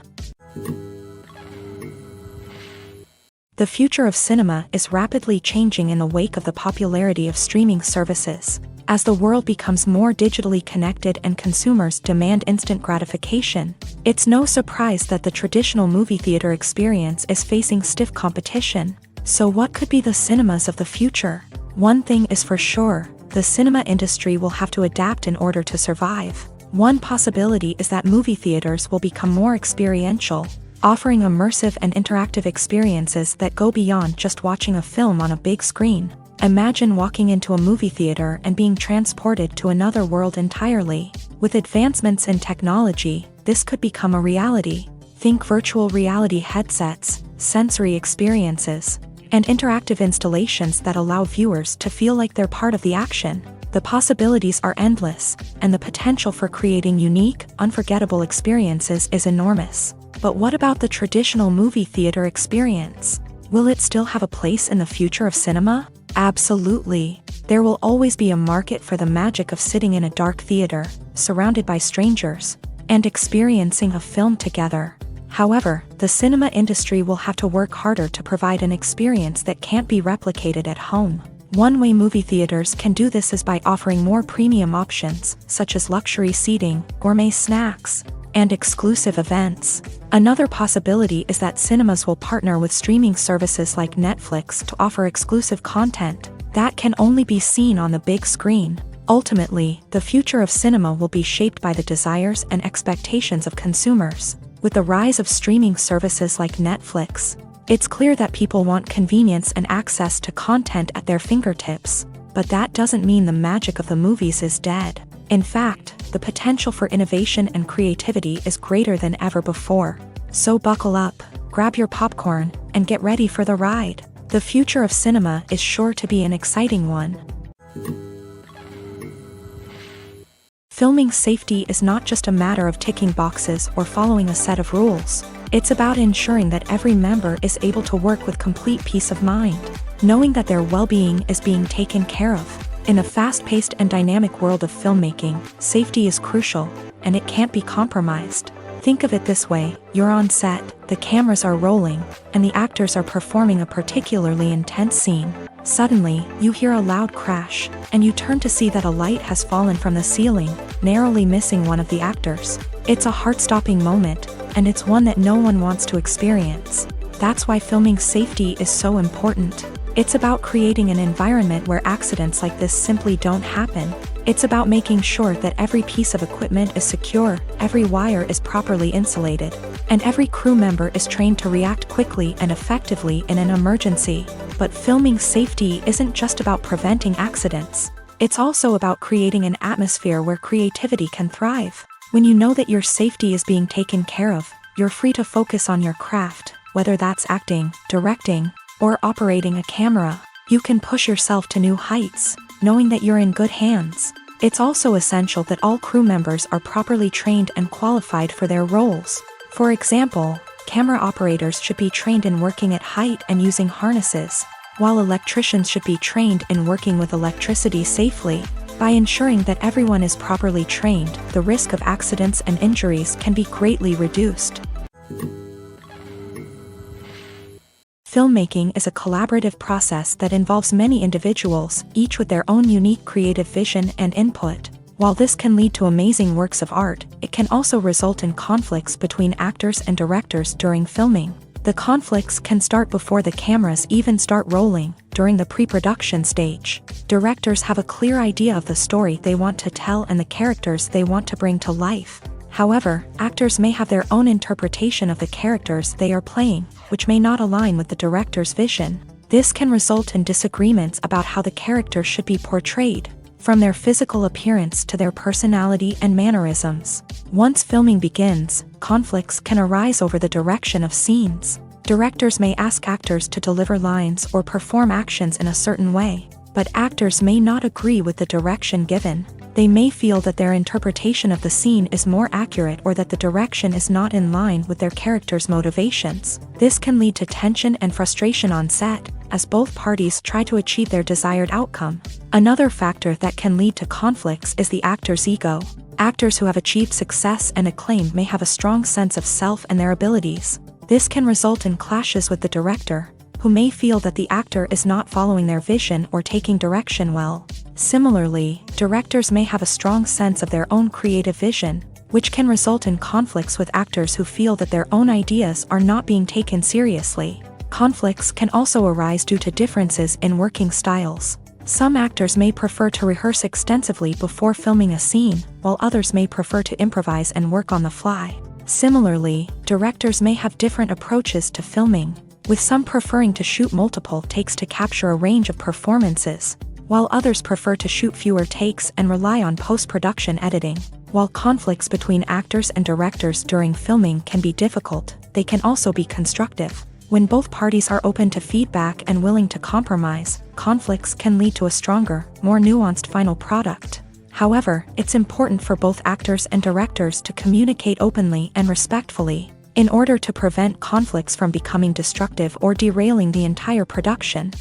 The future of cinema is rapidly changing in the wake of the popularity of streaming services. As the world becomes more digitally connected and consumers demand instant gratification, it's no surprise that the traditional movie theater experience is facing stiff competition. So what could be the cinemas of the future? One thing is for sure, the cinema industry will have to adapt in order to survive. One possibility is that movie theaters will become more experiential, offering immersive and interactive experiences that go beyond just watching a film on a big screen. Imagine walking into a movie theater and being transported to another world entirely. With advancements in technology, this could become a reality. Think virtual reality headsets, sensory experiences, and interactive installations that allow viewers to feel like they're part of the action. The possibilities are endless, and the potential for creating unique, unforgettable experiences is enormous. But what about the traditional movie theater experience? Will it still have a place in the future of cinema? Absolutely. There will always be a market for the magic of sitting in a dark theater, surrounded by strangers, and experiencing a film together. However, the cinema industry will have to work harder to provide an experience that can't be replicated at home. One way movie theaters can do this is by offering more premium options, such as luxury seating, gourmet snacks, and exclusive events. Another possibility is that cinemas will partner with streaming services like Netflix to offer exclusive content that can only be seen on the big screen. Ultimately, the future of cinema will be shaped by the desires and expectations of consumers. With the rise of streaming services like Netflix, it's clear that people want convenience and access to content at their fingertips. But that doesn't mean the magic of the movies is dead. In fact, the potential for innovation and creativity is greater than ever before. So buckle up, grab your popcorn, and get ready for the ride. The future of cinema is sure to be an exciting one. Filming safety is not just a matter of ticking boxes or following a set of rules. It's about ensuring that every member is able to work with complete peace of mind, knowing that their well-being is being taken care of. In a fast-paced and dynamic world of filmmaking, safety is crucial, and it can't be compromised. Think of it this way: you're on set, the cameras are rolling, and the actors are performing a particularly intense scene. Suddenly, you hear a loud crash, and you turn to see that a light has fallen from the ceiling, narrowly missing one of the actors. It's a heart-stopping moment, and it's one that no one wants to experience. That's why filming safety is so important. It's about creating an environment where accidents like this simply don't happen. It's about making sure that every piece of equipment is secure, every wire is properly insulated, and every crew member is trained to react quickly and effectively in an emergency. But filming safety isn't just about preventing accidents. It's also about creating an atmosphere where creativity can thrive. When you know that your safety is being taken care of, you're free to focus on your craft, whether that's acting, directing, or operating a camera. You can push yourself to new heights, knowing that you're in good hands. It's also essential that all crew members are properly trained and qualified for their roles. For example, camera operators should be trained in working at height and using harnesses, while electricians should be trained in working with electricity safely. By ensuring that everyone is properly trained, the risk of accidents and injuries can be greatly reduced. Filmmaking is a collaborative process that involves many individuals, each with their own unique creative vision and input. While this can lead to amazing works of art, it can also result in conflicts between actors and directors during filming. The conflicts can start before the cameras even start rolling, during the pre-production stage. Directors have a clear idea of the story they want to tell and the characters they want to bring to life. However, actors may have their own interpretation of the characters they are playing, which may not align with the director's vision. This can result in disagreements about how the characters should be portrayed, from their physical appearance to their personality and mannerisms. Once filming begins, conflicts can arise over the direction of scenes. Directors may ask actors to deliver lines or perform actions in a certain way, but actors may not agree with the direction given. They may feel that their interpretation of the scene is more accurate or that the direction is not in line with their character's motivations. This can lead to tension and frustration on set, as both parties try to achieve their desired outcome. Another factor that can lead to conflicts is the actor's ego. Actors who have achieved success and acclaim may have a strong sense of self and their abilities. This can result in clashes with the director, who may feel that the actor is not following their vision or taking direction well. Similarly, directors may have a strong sense of their own creative vision, which can result in conflicts with actors who feel that their own ideas are not being taken seriously. Conflicts can also arise due to differences in working styles. Some actors may prefer to rehearse extensively before filming a scene, while others may prefer to improvise and work on the fly. Similarly, directors may have different approaches to filming, with some preferring to shoot multiple takes to capture a range of performances, while others prefer to shoot fewer takes and rely on post-production editing. While conflicts between actors and directors during filming can be difficult, they can also be constructive. When both parties are open to feedback and willing to compromise, conflicts can lead to a stronger, more nuanced final product. However, it's important for both actors and directors to communicate openly and respectfully, in order to prevent conflicts from becoming destructive or derailing the entire production.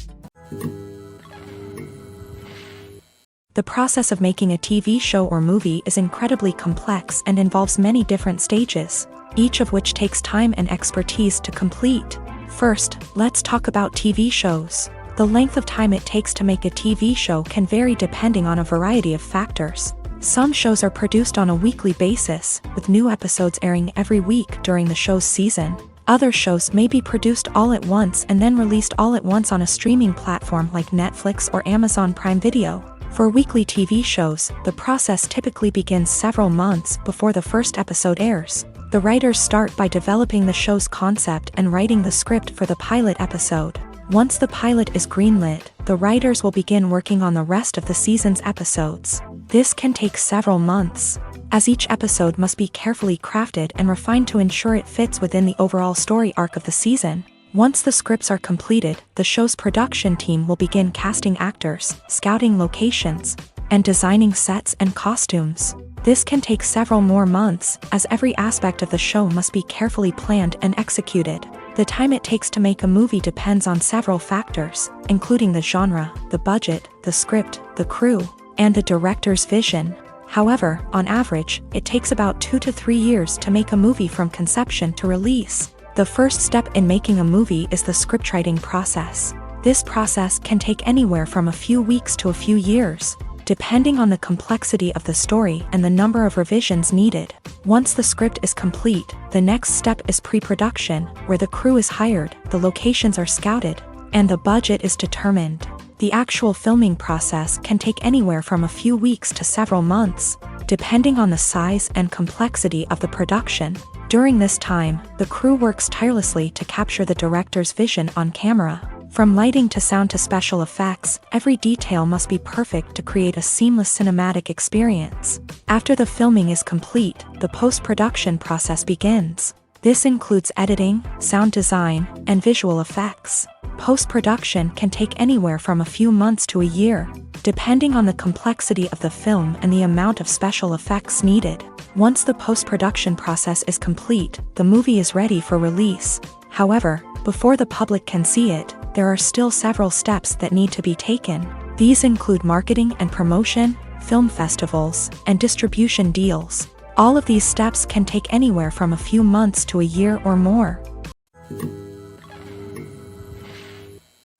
The process of making a TV show or movie is incredibly complex and involves many different stages, each of which takes time and expertise to complete. First, let's talk about TV shows. The length of time it takes to make a TV show can vary depending on a variety of factors. Some shows are produced on a weekly basis, with new episodes airing every week during the show's season. Other shows may be produced all at once and then released all at once on a streaming platform like Netflix or Amazon Prime Video. For weekly TV shows, the process typically begins several months before the first episode airs. The writers start by developing the show's concept and writing the script for the pilot episode. Once the pilot is greenlit, the writers will begin working on the rest of the season's episodes. This can take several months, as each episode must be carefully crafted and refined to ensure it fits within the overall story arc of the season. Once the scripts are completed, the show's production team will begin casting actors, scouting locations, and designing sets and costumes. This can take several more months, as every aspect of the show must be carefully planned and executed. The time it takes to make a movie depends on several factors, including the genre, the budget, the script, the crew, and the director's vision. However, on average, it takes about 2 to 3 years to make a movie from conception to release. The first step in making a movie is the scriptwriting process. This process can take anywhere from a few weeks to a few years, depending on the complexity of the story and the number of revisions needed. Once the script is complete, the next step is pre-production, where the crew is hired, the locations are scouted, and the budget is determined. The actual filming process can take anywhere from a few weeks to several months, depending on the size and complexity of the production. During this time, the crew works tirelessly to capture the director's vision on camera. From lighting to sound to special effects, every detail must be perfect to create a seamless cinematic experience. After the filming is complete, the post-production process begins. This includes editing, sound design, and visual effects. Post-production can take anywhere from a few months to a year, depending on the complexity of the film and the amount of special effects needed. Once the post-production process is complete, the movie is ready for release. However, before the public can see it, there are still several steps that need to be taken. These include marketing and promotion, film festivals, and distribution deals. All of these steps can take anywhere from a few months to a year or more.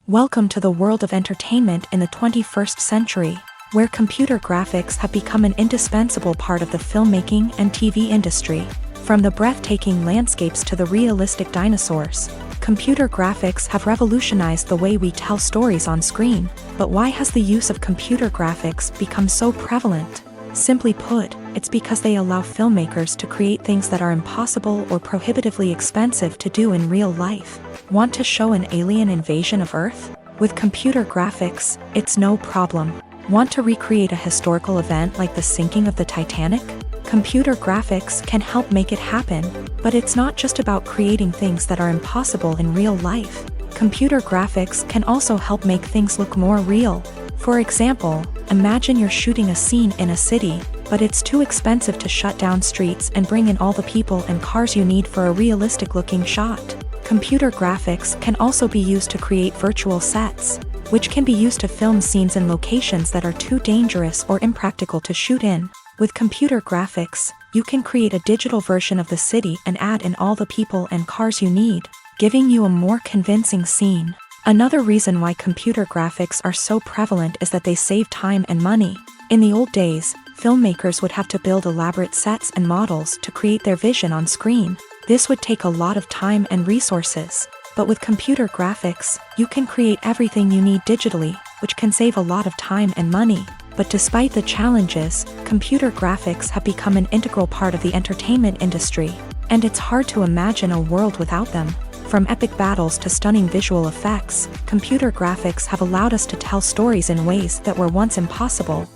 Welcome to the world of entertainment in the 21st century, where computer graphics have become an indispensable part of the filmmaking and TV industry. From the breathtaking landscapes to the realistic dinosaurs, computer graphics have revolutionized the way we tell stories on screen. But why has the use of computer graphics become so prevalent? Simply put, it's because they allow filmmakers to create things that are impossible or prohibitively expensive to do in real life. Want to show an alien invasion of Earth? With computer graphics, it's no problem. Want to recreate a historical event like the sinking of the Titanic? Computer graphics can help make it happen, but it's not just about creating things that are impossible in real life. Computer graphics can also help make things look more real. For example, imagine you're shooting a scene in a city, but it's too expensive to shut down streets and bring in all the people and cars you need for a realistic-looking shot. Computer graphics can also be used to create virtual sets, which can be used to film scenes in locations that are too dangerous or impractical to shoot in. With computer graphics, you can create a digital version of the city and add in all the people and cars you need, giving you a more convincing scene. Another reason why computer graphics are so prevalent is that they save time and money. In the old days, filmmakers would have to build elaborate sets and models to create their vision on screen. This would take a lot of time and resources. But with computer graphics, you can create everything you need digitally. which can save a lot of time and money. But despite the challenges, computer graphics have become an integral part of the entertainment industry, and it's hard to imagine a world without them. From epic battles to stunning visual effects, computer graphics have allowed us to tell stories in ways that were once impossible.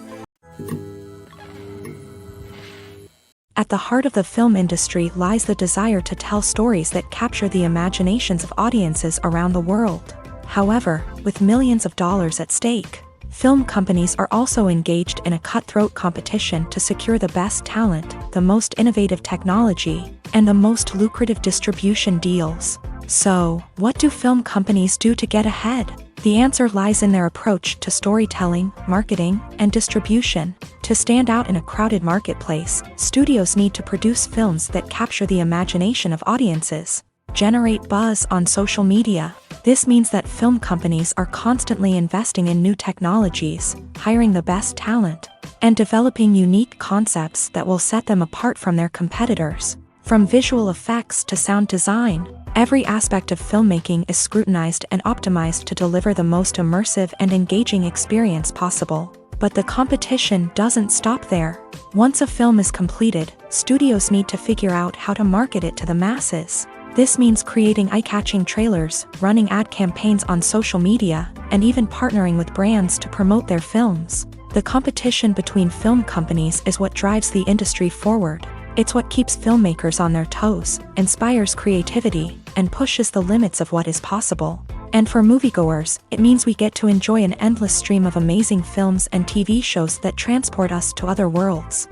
At the heart of the film industry lies the desire to tell stories that capture the imaginations of audiences around the world. However, with millions of dollars at stake, film companies are also engaged in a cutthroat competition to secure the best talent, the most innovative technology, and the most lucrative distribution deals. So, what do film companies do to get ahead? The answer lies in their approach to storytelling, marketing, and distribution. To stand out in a crowded marketplace, studios need to produce films that capture the imagination of audiences, generate buzz on social media. This means that film companies are constantly investing in new technologies, hiring the best talent, and developing unique concepts that will set them apart from their competitors. From visual effects to sound design, every aspect of filmmaking is scrutinized and optimized to deliver the most immersive and engaging experience possible. But the competition doesn't stop there. Once a film is completed, studios need to figure out how to market it to the masses. This means creating eye-catching trailers, running ad campaigns on social media, and even partnering with brands to promote their films. The competition between film companies is what drives the industry forward. It's what keeps filmmakers on their toes, inspires creativity, and pushes the limits of what is possible. And for moviegoers, it means we get to enjoy an endless stream of amazing films and TV shows that transport us to other worlds.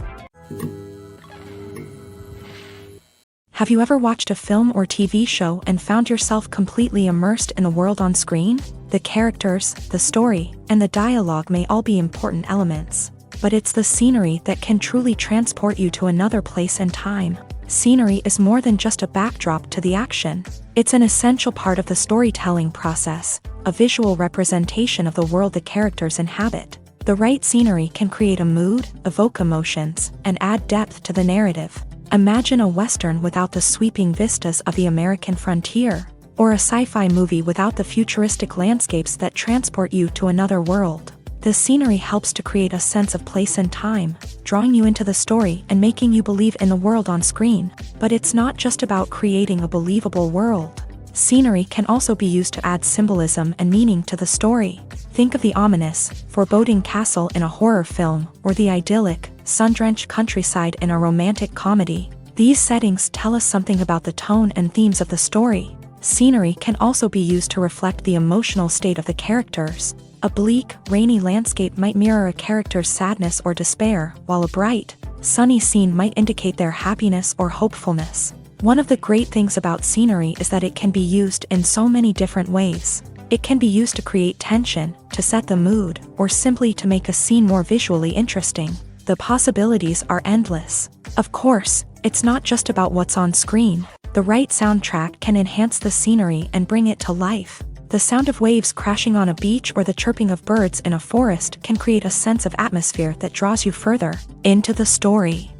Have you ever watched a film or TV show and found yourself completely immersed in the world on screen? The characters, the story, and the dialogue may all be important elements, but it's the scenery that can truly transport you to another place and time. Scenery is more than just a backdrop to the action. It's an essential part of the storytelling process, a visual representation of the world the characters inhabit. The right scenery can create a mood, evoke emotions, and add depth to the narrative. Imagine a Western without the sweeping vistas of the American frontier, or a sci-fi movie without the futuristic landscapes that transport you to another world. The scenery helps to create a sense of place and time, drawing you into the story and making you believe in the world on screen. But it's not just about creating a believable world. Scenery can also be used to add symbolism and meaning to the story. Think of the ominous, foreboding castle in a horror film, or the idyllic, sun-drenched countryside in a romantic comedy. These settings tell us something about the tone and themes of the story. Scenery can also be used to reflect the emotional state of the characters. A bleak, rainy landscape might mirror a character's sadness or despair, while a bright, sunny scene might indicate their happiness or hopefulness. One of the great things about scenery is that it can be used in so many different ways. It can be used to create tension, to set the mood, or simply to make a scene more visually interesting. The possibilities are endless. Of course, it's not just about what's on screen. The right soundtrack can enhance the scenery and bring it to life. The sound of waves crashing on a beach or the chirping of birds in a forest can create a sense of atmosphere that draws you further into the story.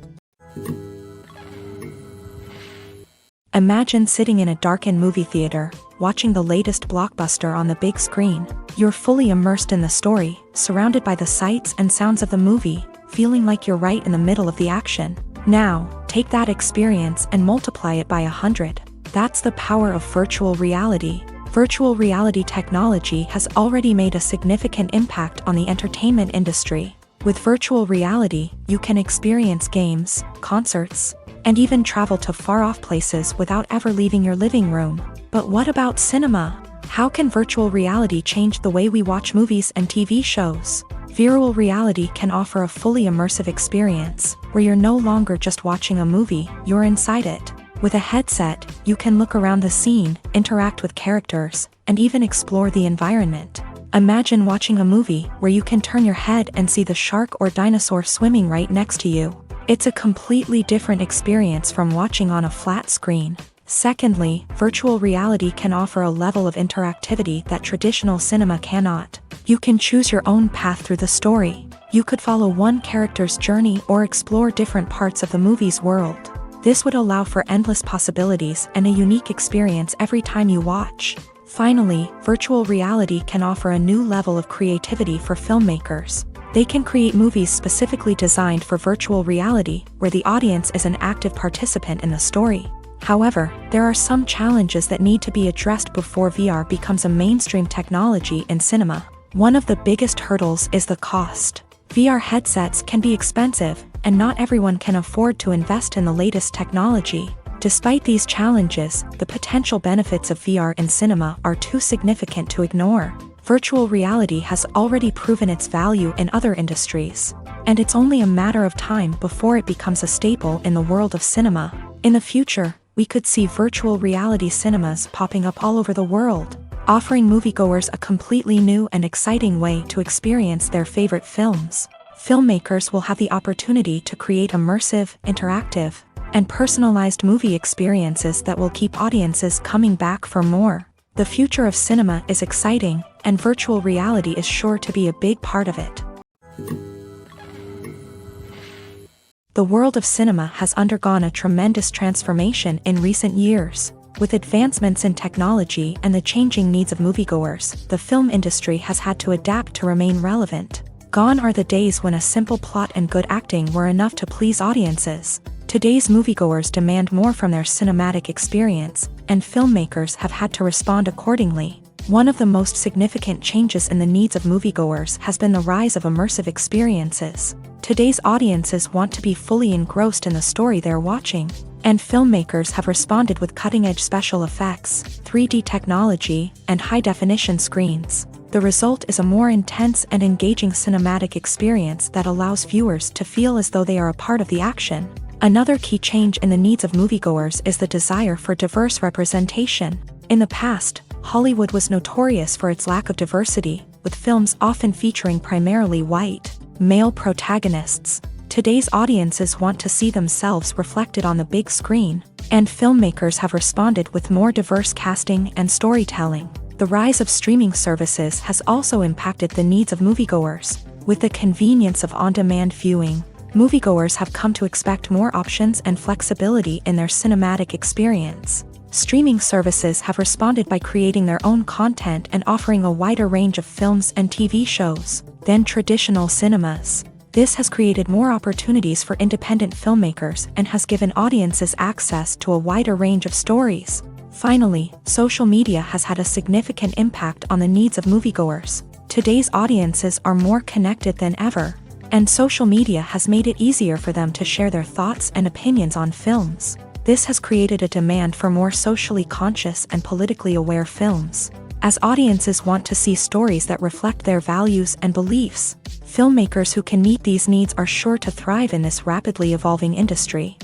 Imagine sitting in a darkened movie theater, watching the latest blockbuster on the big screen. You're fully immersed in the story, surrounded by the sights and sounds of the movie, feeling like you're right in the middle of the action. Now, take that experience and multiply it by 100. That's the power of virtual reality. Virtual reality technology has already made a significant impact on the entertainment industry. With virtual reality, you can experience games, concerts, and even travel to far-off places without ever leaving your living room. But what about cinema? How can virtual reality change the way we watch movies and TV shows? Virtual reality can offer a fully immersive experience, where you're no longer just watching a movie, you're inside it. With a headset, you can look around the scene, interact with characters, and even explore the environment. Imagine watching a movie where you can turn your head and see the shark or dinosaur swimming right next to you. It's a completely different experience from watching on a flat screen. Secondly, virtual reality can offer a level of interactivity that traditional cinema cannot. You can choose your own path through the story. You could follow one character's journey or explore different parts of the movie's world. This would allow for endless possibilities and a unique experience every time you watch. Finally, virtual reality can offer a new level of creativity for filmmakers. They can create movies specifically designed for virtual reality, where the audience is an active participant in the story. However, there are some challenges that need to be addressed before VR becomes a mainstream technology in cinema. One of the biggest hurdles is the cost. VR headsets can be expensive, and not everyone can afford to invest in the latest technology. Despite these challenges, the potential benefits of VR in cinema are too significant to ignore. Virtual reality has already proven its value in other industries, and it's only a matter of time before it becomes a staple in the world of cinema. In the future, we could see virtual reality cinemas popping up all over the world, offering moviegoers a completely new and exciting way to experience their favorite films. Filmmakers will have the opportunity to create immersive, interactive, and personalized movie experiences that will keep audiences coming back for more. The future of cinema is exciting, and virtual reality is sure to be a big part of it. The world of cinema has undergone a tremendous transformation in recent years. With advancements in technology and the changing needs of moviegoers, the film industry has had to adapt to remain relevant. Gone are the days when a simple plot and good acting were enough to please audiences. Today's moviegoers demand more from their cinematic experience, and filmmakers have had to respond accordingly. One of the most significant changes in the needs of moviegoers has been the rise of immersive experiences. Today's audiences want to be fully engrossed in the story they're watching, and filmmakers have responded with cutting-edge special effects, 3D technology, and high-definition screens. The result is a more intense and engaging cinematic experience that allows viewers to feel as though they are a part of the action. Another key change in the needs of moviegoers is the desire for diverse representation. In the past, Hollywood was notorious for its lack of diversity, with films often featuring primarily white, male protagonists. Today's audiences want to see themselves reflected on the big screen, and filmmakers have responded with more diverse casting and storytelling. The rise of streaming services has also impacted the needs of moviegoers. With the convenience of on-demand viewing, moviegoers have come to expect more options and flexibility in their cinematic experience. Streaming services have responded by creating their own content and offering a wider range of films and TV shows than traditional cinemas. This has created more opportunities for independent filmmakers and has given audiences access to a wider range of stories. Finally, social media has had a significant impact on the needs of moviegoers. Today's audiences are more connected than ever, and social media has made it easier for them to share their thoughts and opinions on films. This has created a demand for more socially conscious and politically aware films. As audiences want to see stories that reflect their values and beliefs, filmmakers who can meet these needs are sure to thrive in this rapidly evolving industry.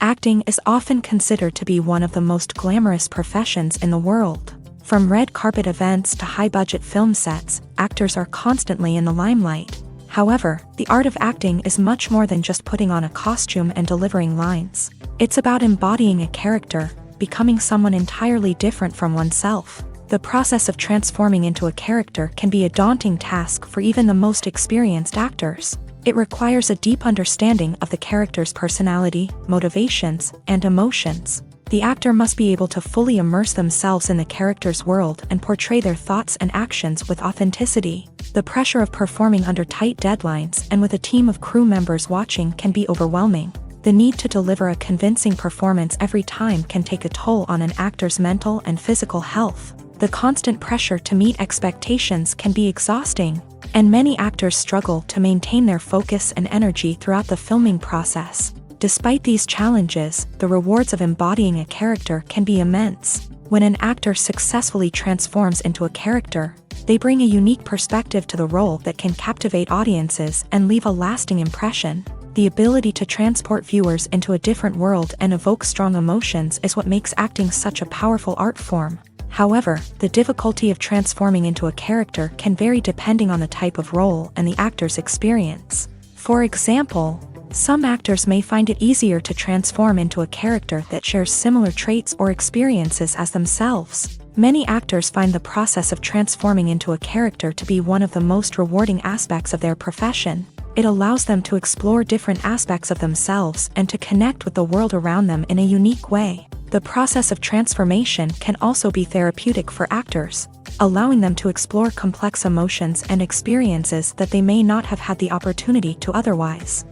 Acting is often considered to be one of the most glamorous professions in the world. From red carpet events to high-budget film sets, actors are constantly in the limelight. However, the art of acting is much more than just putting on a costume and delivering lines. It's about embodying a character, becoming someone entirely different from oneself. The process of transforming into a character can be a daunting task for even the most experienced actors. It requires a deep understanding of the character's personality, motivations, and emotions. The actor must be able to fully immerse themselves in the character's world and portray their thoughts and actions with authenticity. The pressure of performing under tight deadlines and with a team of crew members watching can be overwhelming. The need to deliver a convincing performance every time can take a toll on an actor's mental and physical health. The constant pressure to meet expectations can be exhausting, and many actors struggle to maintain their focus and energy throughout the filming process. Despite these challenges, the rewards of embodying a character can be immense. When an actor successfully transforms into a character, they bring a unique perspective to the role that can captivate audiences and leave a lasting impression. The ability to transport viewers into a different world and evoke strong emotions is what makes acting such a powerful art form. However, the difficulty of transforming into a character can vary depending on the type of role and the actor's experience. For example, some actors may find it easier to transform into a character that shares similar traits or experiences as themselves. Many actors find the process of transforming into a character to be one of the most rewarding aspects of their profession. It allows them to explore different aspects of themselves and to connect with the world around them in a unique way. The process of transformation can also be therapeutic for actors, allowing them to explore complex emotions and experiences that they may not have had the opportunity to otherwise.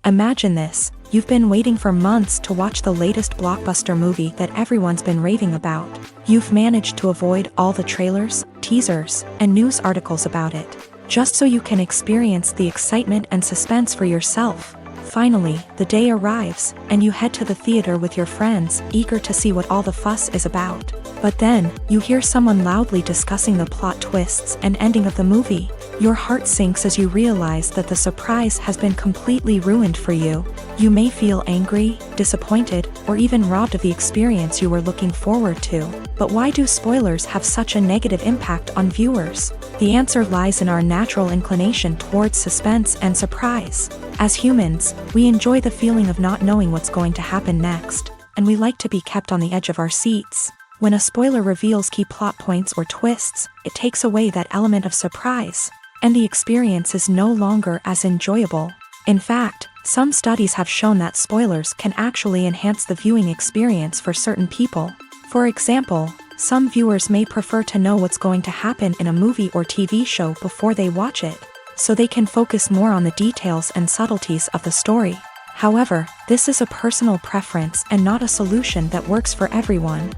Imagine this: you've been waiting for months to watch the latest blockbuster movie that everyone's been raving about. You've managed to avoid all the trailers, teasers, and news articles about it, just so you can experience the excitement and suspense for yourself. Finally, the day arrives, and you head to the theater with your friends, eager to see what all the fuss is about. But then, you hear someone loudly discussing the plot twists and ending of the movie. Your heart sinks as you realize that the surprise has been completely ruined for you. You may feel angry, disappointed, or even robbed of the experience you were looking forward to. But why do spoilers have such a negative impact on viewers? The answer lies in our natural inclination towards suspense and surprise. As humans, we enjoy the feeling of not knowing what's going to happen next, and we like to be kept on the edge of our seats. When a spoiler reveals key plot points or twists, it takes away that element of surprise, and the experience is no longer as enjoyable. In fact, some studies have shown that spoilers can actually enhance the viewing experience for certain people. For example, some viewers may prefer to know what's going to happen in a movie or TV show before they watch it, so they can focus more on the details and subtleties of the story. However, this is a personal preference and not a solution that works for everyone.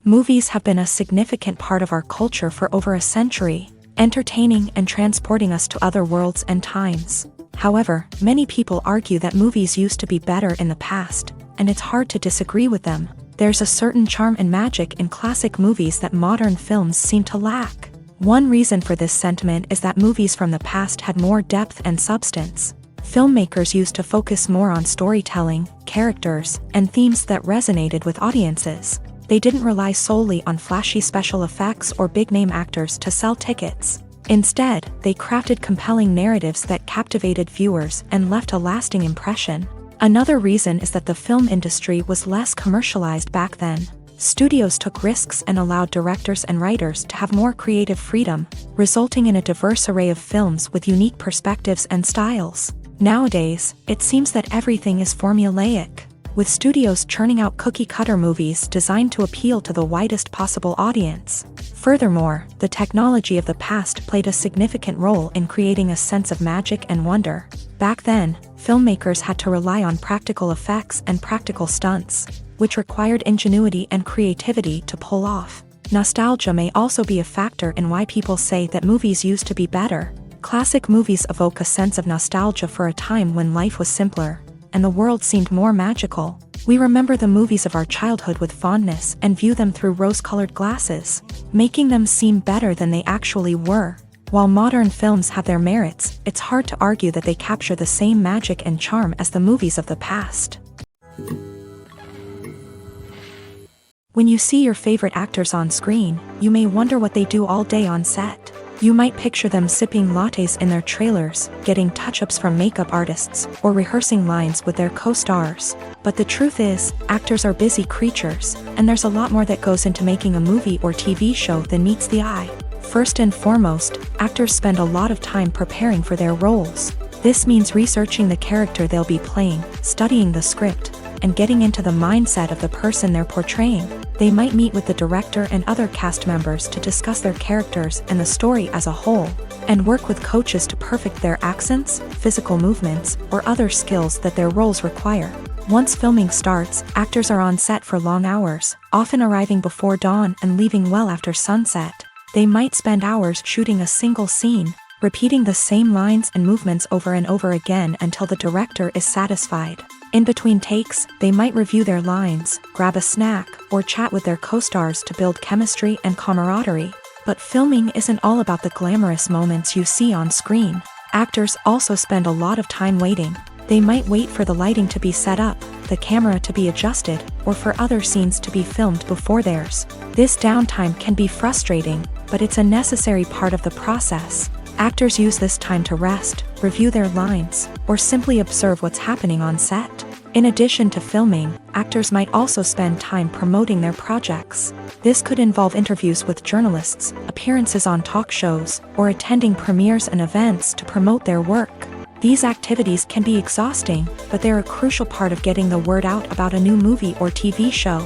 Movies have been a significant part of our culture for over a century, entertaining and transporting us to other worlds and times. However, many people argue that movies used to be better in the past, and it's hard to disagree with them. There's a certain charm and magic in classic movies that modern films seem to lack. One reason for this sentiment is that movies from the past had more depth and substance. Filmmakers used to focus more on storytelling, characters, and themes that resonated with audiences. They didn't rely solely on flashy special effects or big-name actors to sell tickets. Instead, they crafted compelling narratives that captivated viewers and left a lasting impression. Another reason is that the film industry was less commercialized back then. Studios took risks and allowed directors and writers to have more creative freedom, resulting in a diverse array of films with unique perspectives and styles. Nowadays, it seems that everything is formulaic, with studios churning out cookie-cutter movies designed to appeal to the widest possible audience. Furthermore, the technology of the past played a significant role in creating a sense of magic and wonder. Back then, filmmakers had to rely on practical effects and practical stunts, which required ingenuity and creativity to pull off. Nostalgia may also be a factor in why people say that movies used to be better. Classic movies evoke a sense of nostalgia for a time when life was simpler, and the world seemed more magical. We remember the movies of our childhood with fondness and view them through rose-colored glasses, making them seem better than they actually were. While modern films have their merits, it's hard to argue that they capture the same magic and charm as the movies of the past. When you see your favorite actors on screen, you may wonder what they do all day on set. You might picture them sipping lattes in their trailers, getting touch-ups from makeup artists, or rehearsing lines with their co-stars. But the truth is, actors are busy creatures, and there's a lot more that goes into making a movie or TV show than meets the eye. First and foremost, actors spend a lot of time preparing for their roles. This means researching the character they'll be playing, studying the script, and getting into the mindset of the person they're portraying. They might meet with the director and other cast members to discuss their characters and the story as a whole, and work with coaches to perfect their accents, physical movements, or other skills that their roles require. Once filming starts, actors are on set for long hours, often arriving before dawn and leaving well after sunset. They might spend hours shooting a single scene, repeating the same lines and movements over and over again until the director is satisfied. In between takes, they might review their lines, grab a snack, or chat with their co-stars to build chemistry and camaraderie. But filming isn't all about the glamorous moments you see on screen. Actors also spend a lot of time waiting. They might wait for the lighting to be set up, the camera to be adjusted, or for other scenes to be filmed before theirs. This downtime can be frustrating, but it's a necessary part of the process. Actors use this time to rest, review their lines, or simply observe what's happening on set. In addition to filming, actors might also spend time promoting their projects. This could involve interviews with journalists, appearances on talk shows, or attending premieres and events to promote their work. These activities can be exhausting, but they're a crucial part of getting the word out about a new movie or TV show.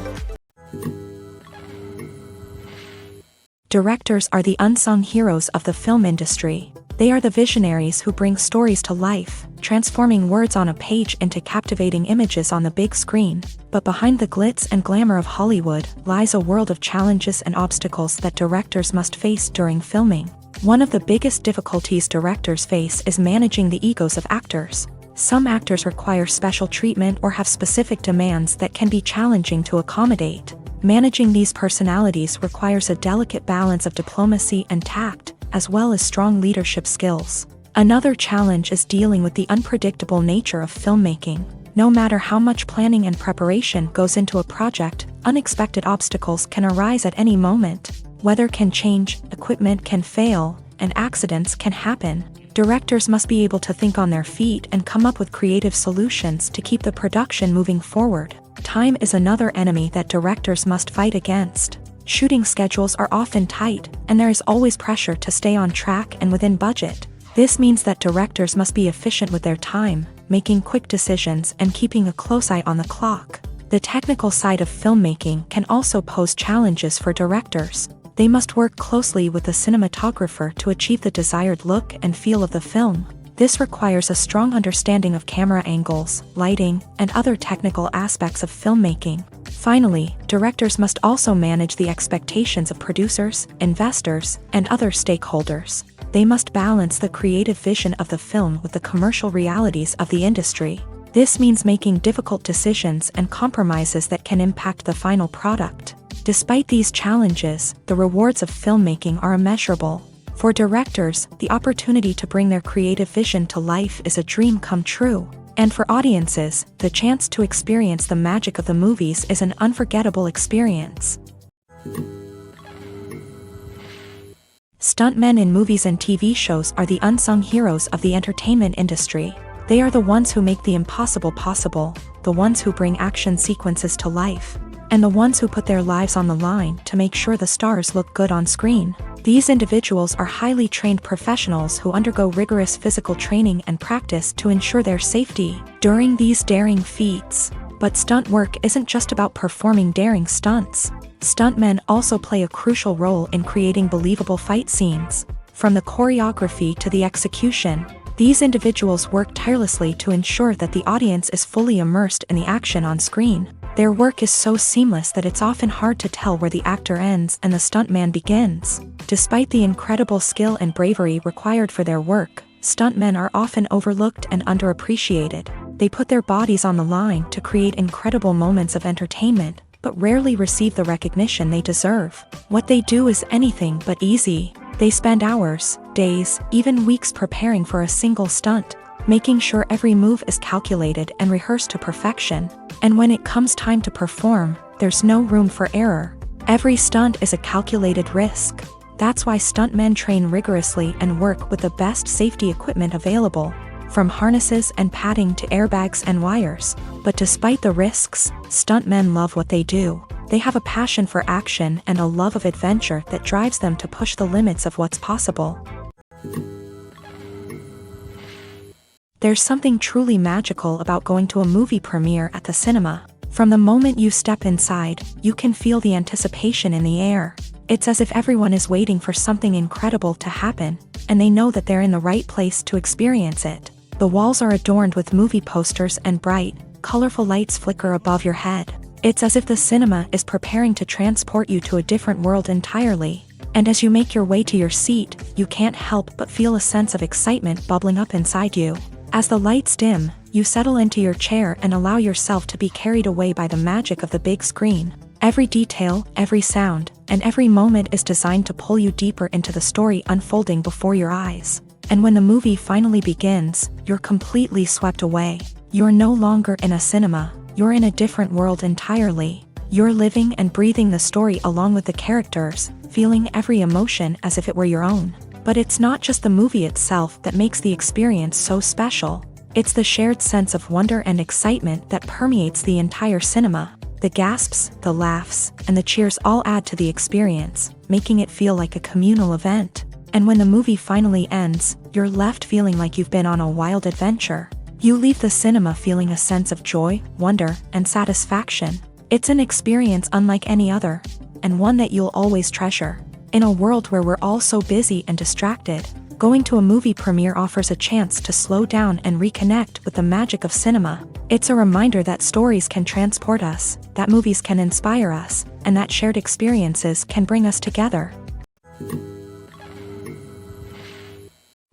Directors are the unsung heroes of the film industry. They are the visionaries who bring stories to life, transforming words on a page into captivating images on the big screen. But behind the glitz and glamour of Hollywood lies a world of challenges and obstacles that directors must face during filming. One of the biggest difficulties directors face is managing the egos of actors. Some actors require special treatment or have specific demands that can be challenging to accommodate. Managing these personalities requires a delicate balance of diplomacy and tact, as well as strong leadership skills. Another challenge is dealing with the unpredictable nature of filmmaking. No matter how much planning and preparation goes into a project, unexpected obstacles can arise at any moment. Weather can change, equipment can fail, and accidents can happen. Directors must be able to think on their feet and come up with creative solutions to keep the production moving forward. Time is another enemy that directors must fight against. Shooting schedules are often tight, and there is always pressure to stay on track and within budget. This means that directors must be efficient with their time, making quick decisions and keeping a close eye on the clock. The technical side of filmmaking can also pose challenges for directors. They must work closely with the cinematographer to achieve the desired look and feel of the film. This requires a strong understanding of camera angles, lighting, and other technical aspects of filmmaking. Finally, directors must also manage the expectations of producers, investors, and other stakeholders. They must balance the creative vision of the film with the commercial realities of the industry. This means making difficult decisions and compromises that can impact the final product. Despite these challenges, the rewards of filmmaking are immeasurable. For directors, the opportunity to bring their creative vision to life is a dream come true. And for audiences, the chance to experience the magic of the movies is an unforgettable experience. Stuntmen in movies and TV shows are the unsung heroes of the entertainment industry. They are the ones who make the impossible possible, the ones who bring action sequences to life, and the ones who put their lives on the line to make sure the stars look good on screen. These individuals are highly trained professionals who undergo rigorous physical training and practice to ensure their safety during these daring feats. But stunt work isn't just about performing daring stunts. Stuntmen also play a crucial role in creating believable fight scenes. From the choreography to the execution, these individuals work tirelessly to ensure that the audience is fully immersed in the action on screen. Their work is so seamless that it's often hard to tell where the actor ends and the stuntman begins. Despite the incredible skill and bravery required for their work, stuntmen are often overlooked and underappreciated. They put their bodies on the line to create incredible moments of entertainment, but rarely receive the recognition they deserve. What they do is anything but easy. They spend hours, days, even weeks preparing for a single stunt, making sure every move is calculated and rehearsed to perfection. And when it comes time to perform, there's no room for error. Every stunt is a calculated risk. That's why stuntmen train rigorously and work with the best safety equipment available, from harnesses and padding to airbags and wires. But despite the risks, stuntmen love what they do. They have a passion for action and a love of adventure that drives them to push the limits of what's possible. There's something truly magical about going to a movie premiere at the cinema. From the moment you step inside, you can feel the anticipation in the air. It's as if everyone is waiting for something incredible to happen, and they know that they're in the right place to experience it. The walls are adorned with movie posters and bright, colorful lights flicker above your head. It's as if the cinema is preparing to transport you to a different world entirely. And as you make your way to your seat, you can't help but feel a sense of excitement bubbling up inside you. As the lights dim, you settle into your chair and allow yourself to be carried away by the magic of the big screen. Every detail, every sound, and every moment is designed to pull you deeper into the story unfolding before your eyes. And when the movie finally begins, you're completely swept away. You're no longer in a cinema, you're in a different world entirely. You're living and breathing the story along with the characters, feeling every emotion as if it were your own. But it's not just the movie itself that makes the experience so special. It's the shared sense of wonder and excitement that permeates the entire cinema. The gasps, the laughs, and the cheers all add to the experience, making it feel like a communal event. And when the movie finally ends, you're left feeling like you've been on a wild adventure. You leave the cinema feeling a sense of joy, wonder, and satisfaction. It's an experience unlike any other, and one that you'll always treasure. In a world where we're all so busy and distracted, going to a movie premiere offers a chance to slow down and reconnect with the magic of cinema. It's a reminder that stories can transport us, that movies can inspire us, and that shared experiences can bring us together.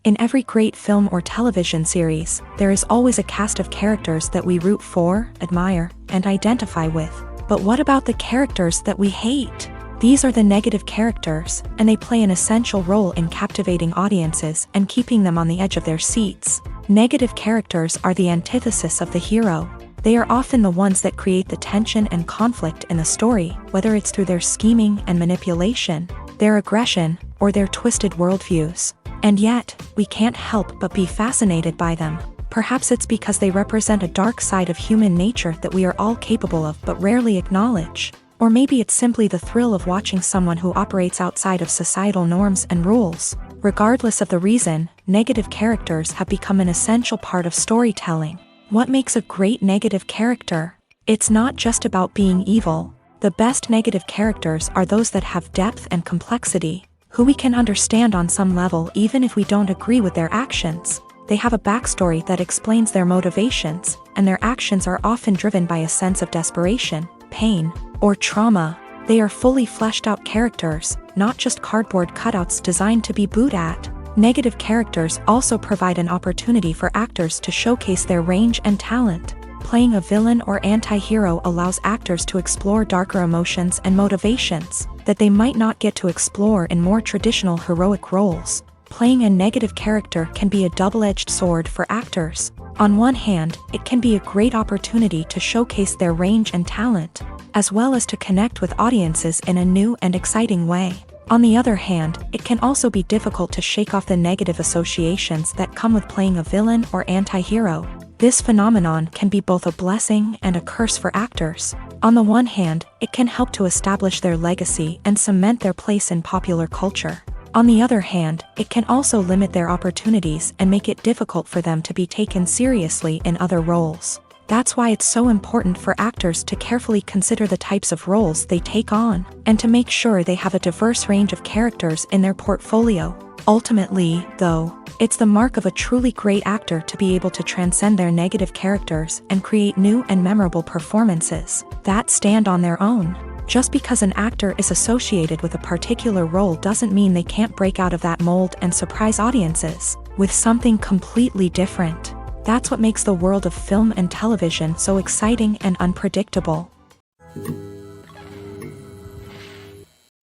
In every great film or television series, there is always a cast of characters that we root for, admire, and identify with. But what about the characters that we hate? These are the negative characters, and they play an essential role in captivating audiences and keeping them on the edge of their seats. Negative characters are the antithesis of the hero. They are often the ones that create the tension and conflict in the story, whether it's through their scheming and manipulation, their aggression, or their twisted worldviews. And yet, we can't help but be fascinated by them. Perhaps it's because they represent a dark side of human nature that we are all capable of but rarely acknowledge. Or maybe it's simply the thrill of watching someone who operates outside of societal norms and rules. Regardless of the reason, negative characters have become an essential part of storytelling. What makes a great negative character? It's not just about being evil. The best negative characters are those that have depth and complexity, who we can understand on some level even if we don't agree with their actions. They have a backstory that explains their motivations, and their actions are often driven by a sense of desperation, pain, or trauma. They are fully fleshed out characters, not just cardboard cutouts designed to be booed at. Negative characters also provide an opportunity for actors to showcase their range and talent. Playing a villain or anti-hero allows actors to explore darker emotions and motivations that they might not get to explore in more traditional heroic roles. Playing a negative character can be a double-edged sword for actors. On one hand, it can be a great opportunity to showcase their range and talent, as well as to connect with audiences in a new and exciting way. On the other hand, it can also be difficult to shake off the negative associations that come with playing a villain or anti-hero. This phenomenon can be both a blessing and a curse for actors. On the one hand, it can help to establish their legacy and cement their place in popular culture. On the other hand, it can also limit their opportunities and make it difficult for them to be taken seriously in other roles. That's why it's so important for actors to carefully consider the types of roles they take on, and to make sure they have a diverse range of characters in their portfolio. Ultimately, though, it's the mark of a truly great actor to be able to transcend their negative characters and create new and memorable performances that stand on their own. Just because an actor is associated with a particular role doesn't mean they can't break out of that mold and surprise audiences with something completely different. That's what makes the world of film and television so exciting and unpredictable.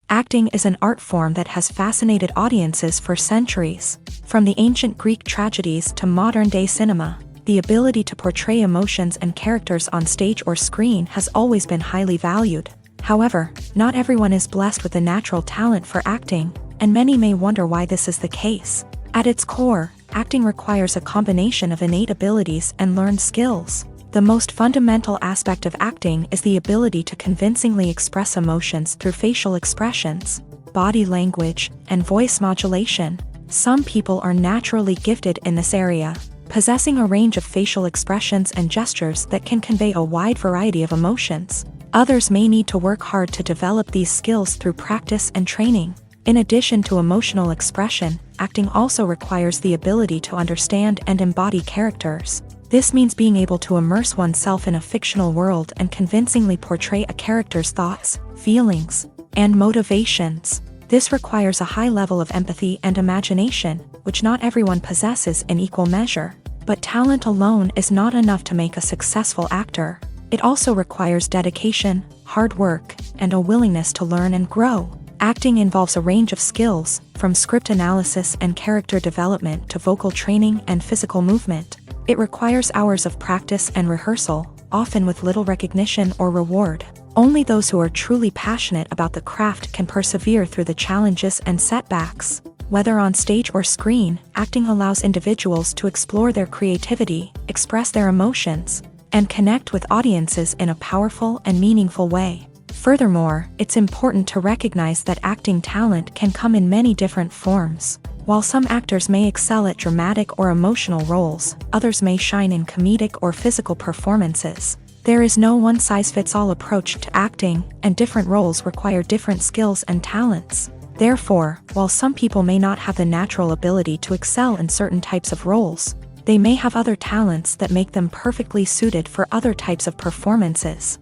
Acting is an art form that has fascinated audiences for centuries. From the ancient Greek tragedies to modern-day cinema, the ability to portray emotions and characters on stage or screen has always been highly valued. However, not everyone is blessed with a natural talent for acting, and many may wonder why this is the case. At its core, acting requires a combination of innate abilities and learned skills. The most fundamental aspect of acting is the ability to convincingly express emotions through facial expressions, body language, and voice modulation. Some people are naturally gifted in this area, possessing a range of facial expressions and gestures that can convey a wide variety of emotions. Others may need to work hard to develop these skills through practice and training. In addition to emotional expression, acting also requires the ability to understand and embody characters. This means being able to immerse oneself in a fictional world and convincingly portray a character's thoughts, feelings, and motivations. This requires a high level of empathy and imagination, which not everyone possesses in equal measure. But talent alone is not enough to make a successful actor. It also requires dedication, hard work, and a willingness to learn and grow. Acting involves a range of skills, from script analysis and character development to vocal training and physical movement. It requires hours of practice and rehearsal, often with little recognition or reward. Only those who are truly passionate about the craft can persevere through the challenges and setbacks. Whether on stage or screen, acting allows individuals to explore their creativity, express their emotions, and connect with audiences in a powerful and meaningful way. Furthermore, it's important to recognize that acting talent can come in many different forms. While some actors may excel at dramatic or emotional roles, others may shine in comedic or physical performances. There is no one-size-fits-all approach to acting, and different roles require different skills and talents. Therefore, while some people may not have the natural ability to excel in certain types of roles, they may have other talents that make them perfectly suited for other types of performances.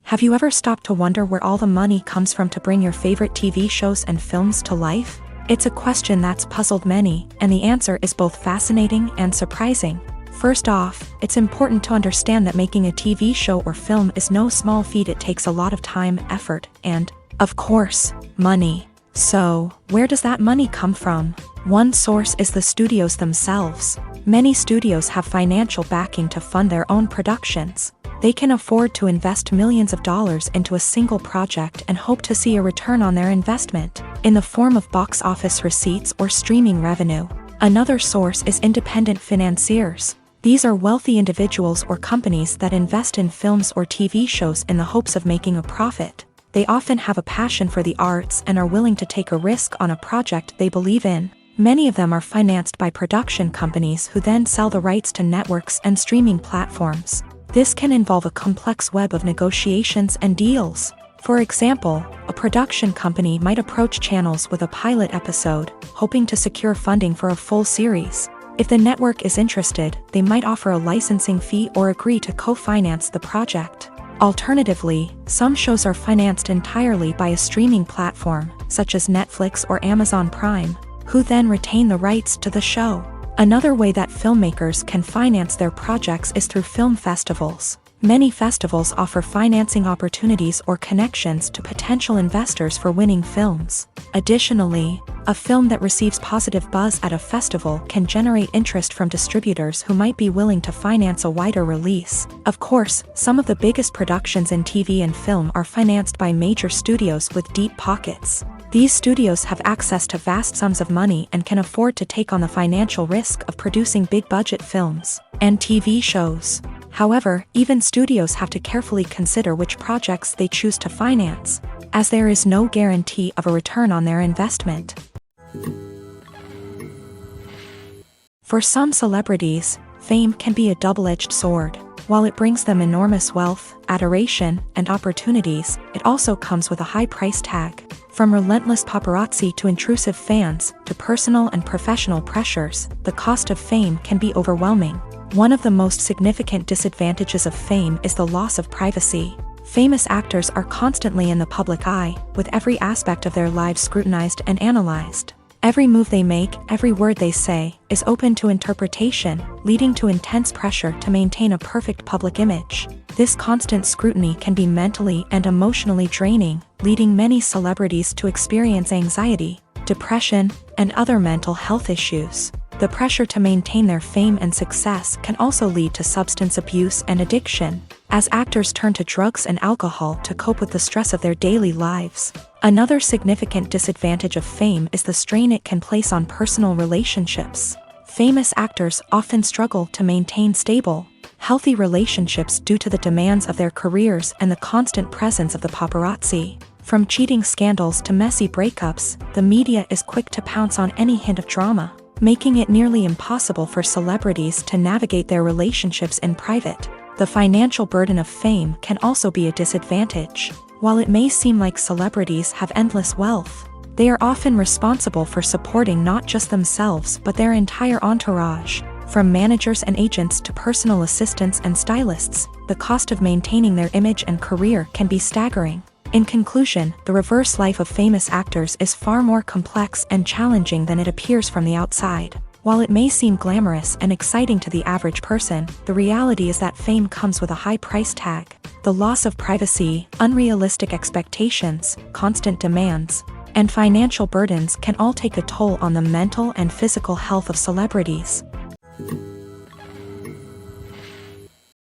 Have you ever stopped to wonder where all the money comes from to bring your favorite TV shows and films to life? It's a question that's puzzled many, and the answer is both fascinating and surprising. First off, it's important to understand that making a TV show or film is no small feat. It takes a lot of time, effort, and, of course, money. So, where does that money come from? One source is the studios themselves. Many studios have financial backing to fund their own productions. They can afford to invest millions of dollars into a single project and hope to see a return on their investment, in the form of box office receipts or streaming revenue. Another source is independent financiers. These are wealthy individuals or companies that invest in films or TV shows in the hopes of making a profit. They often have a passion for the arts and are willing to take a risk on a project they believe in. Many of them are financed by production companies who then sell the rights to networks and streaming platforms. This can involve a complex web of negotiations and deals. For example, a production company might approach channels with a pilot episode, hoping to secure funding for a full series. If the network is interested, they might offer a licensing fee or agree to co-finance the project. Alternatively, some shows are financed entirely by a streaming platform, such as Netflix or Amazon Prime, who then retain the rights to the show. Another way that filmmakers can finance their projects is through film festivals. Many festivals offer financing opportunities or connections to potential investors for winning films. Additionally, a film that receives positive buzz at a festival can generate interest from distributors who might be willing to finance a wider release. Of course, some of the biggest productions in TV and film are financed by major studios with deep pockets. These studios have access to vast sums of money and can afford to take on the financial risk of producing big-budget films and TV shows. However, even studios have to carefully consider which projects they choose to finance, as there is no guarantee of a return on their investment. For some celebrities, fame can be a double-edged sword. While it brings them enormous wealth, adoration, and opportunities, it also comes with a high price tag. From relentless paparazzi to intrusive fans, to personal and professional pressures, the cost of fame can be overwhelming. One of the most significant disadvantages of fame is the loss of privacy. Famous actors are constantly in the public eye, with every aspect of their lives scrutinized and analyzed. Every move they make, every word they say, is open to interpretation, leading to intense pressure to maintain a perfect public image. This constant scrutiny can be mentally and emotionally draining, leading many celebrities to experience anxiety, depression, and other mental health issues. The pressure to maintain their fame and success can also lead to substance abuse and addiction, as actors turn to drugs and alcohol to cope with the stress of their daily lives. Another significant disadvantage of fame is the strain it can place on personal relationships. Famous actors often struggle to maintain stable, healthy relationships due to the demands of their careers and the constant presence of the paparazzi. From cheating scandals to messy breakups, the media is quick to pounce on any hint of drama, making it nearly impossible for celebrities to navigate their relationships in private. The financial burden of fame can also be a disadvantage. While it may seem like celebrities have endless wealth, they are often responsible for supporting not just themselves but their entire entourage. From managers and agents to personal assistants and stylists, the cost of maintaining their image and career can be staggering. In conclusion, the reverse life of famous actors is far more complex and challenging than it appears from the outside. While it may seem glamorous and exciting to the average person, the reality is that fame comes with a high price tag. The loss of privacy, unrealistic expectations, constant demands, and financial burdens can all take a toll on the mental and physical health of celebrities.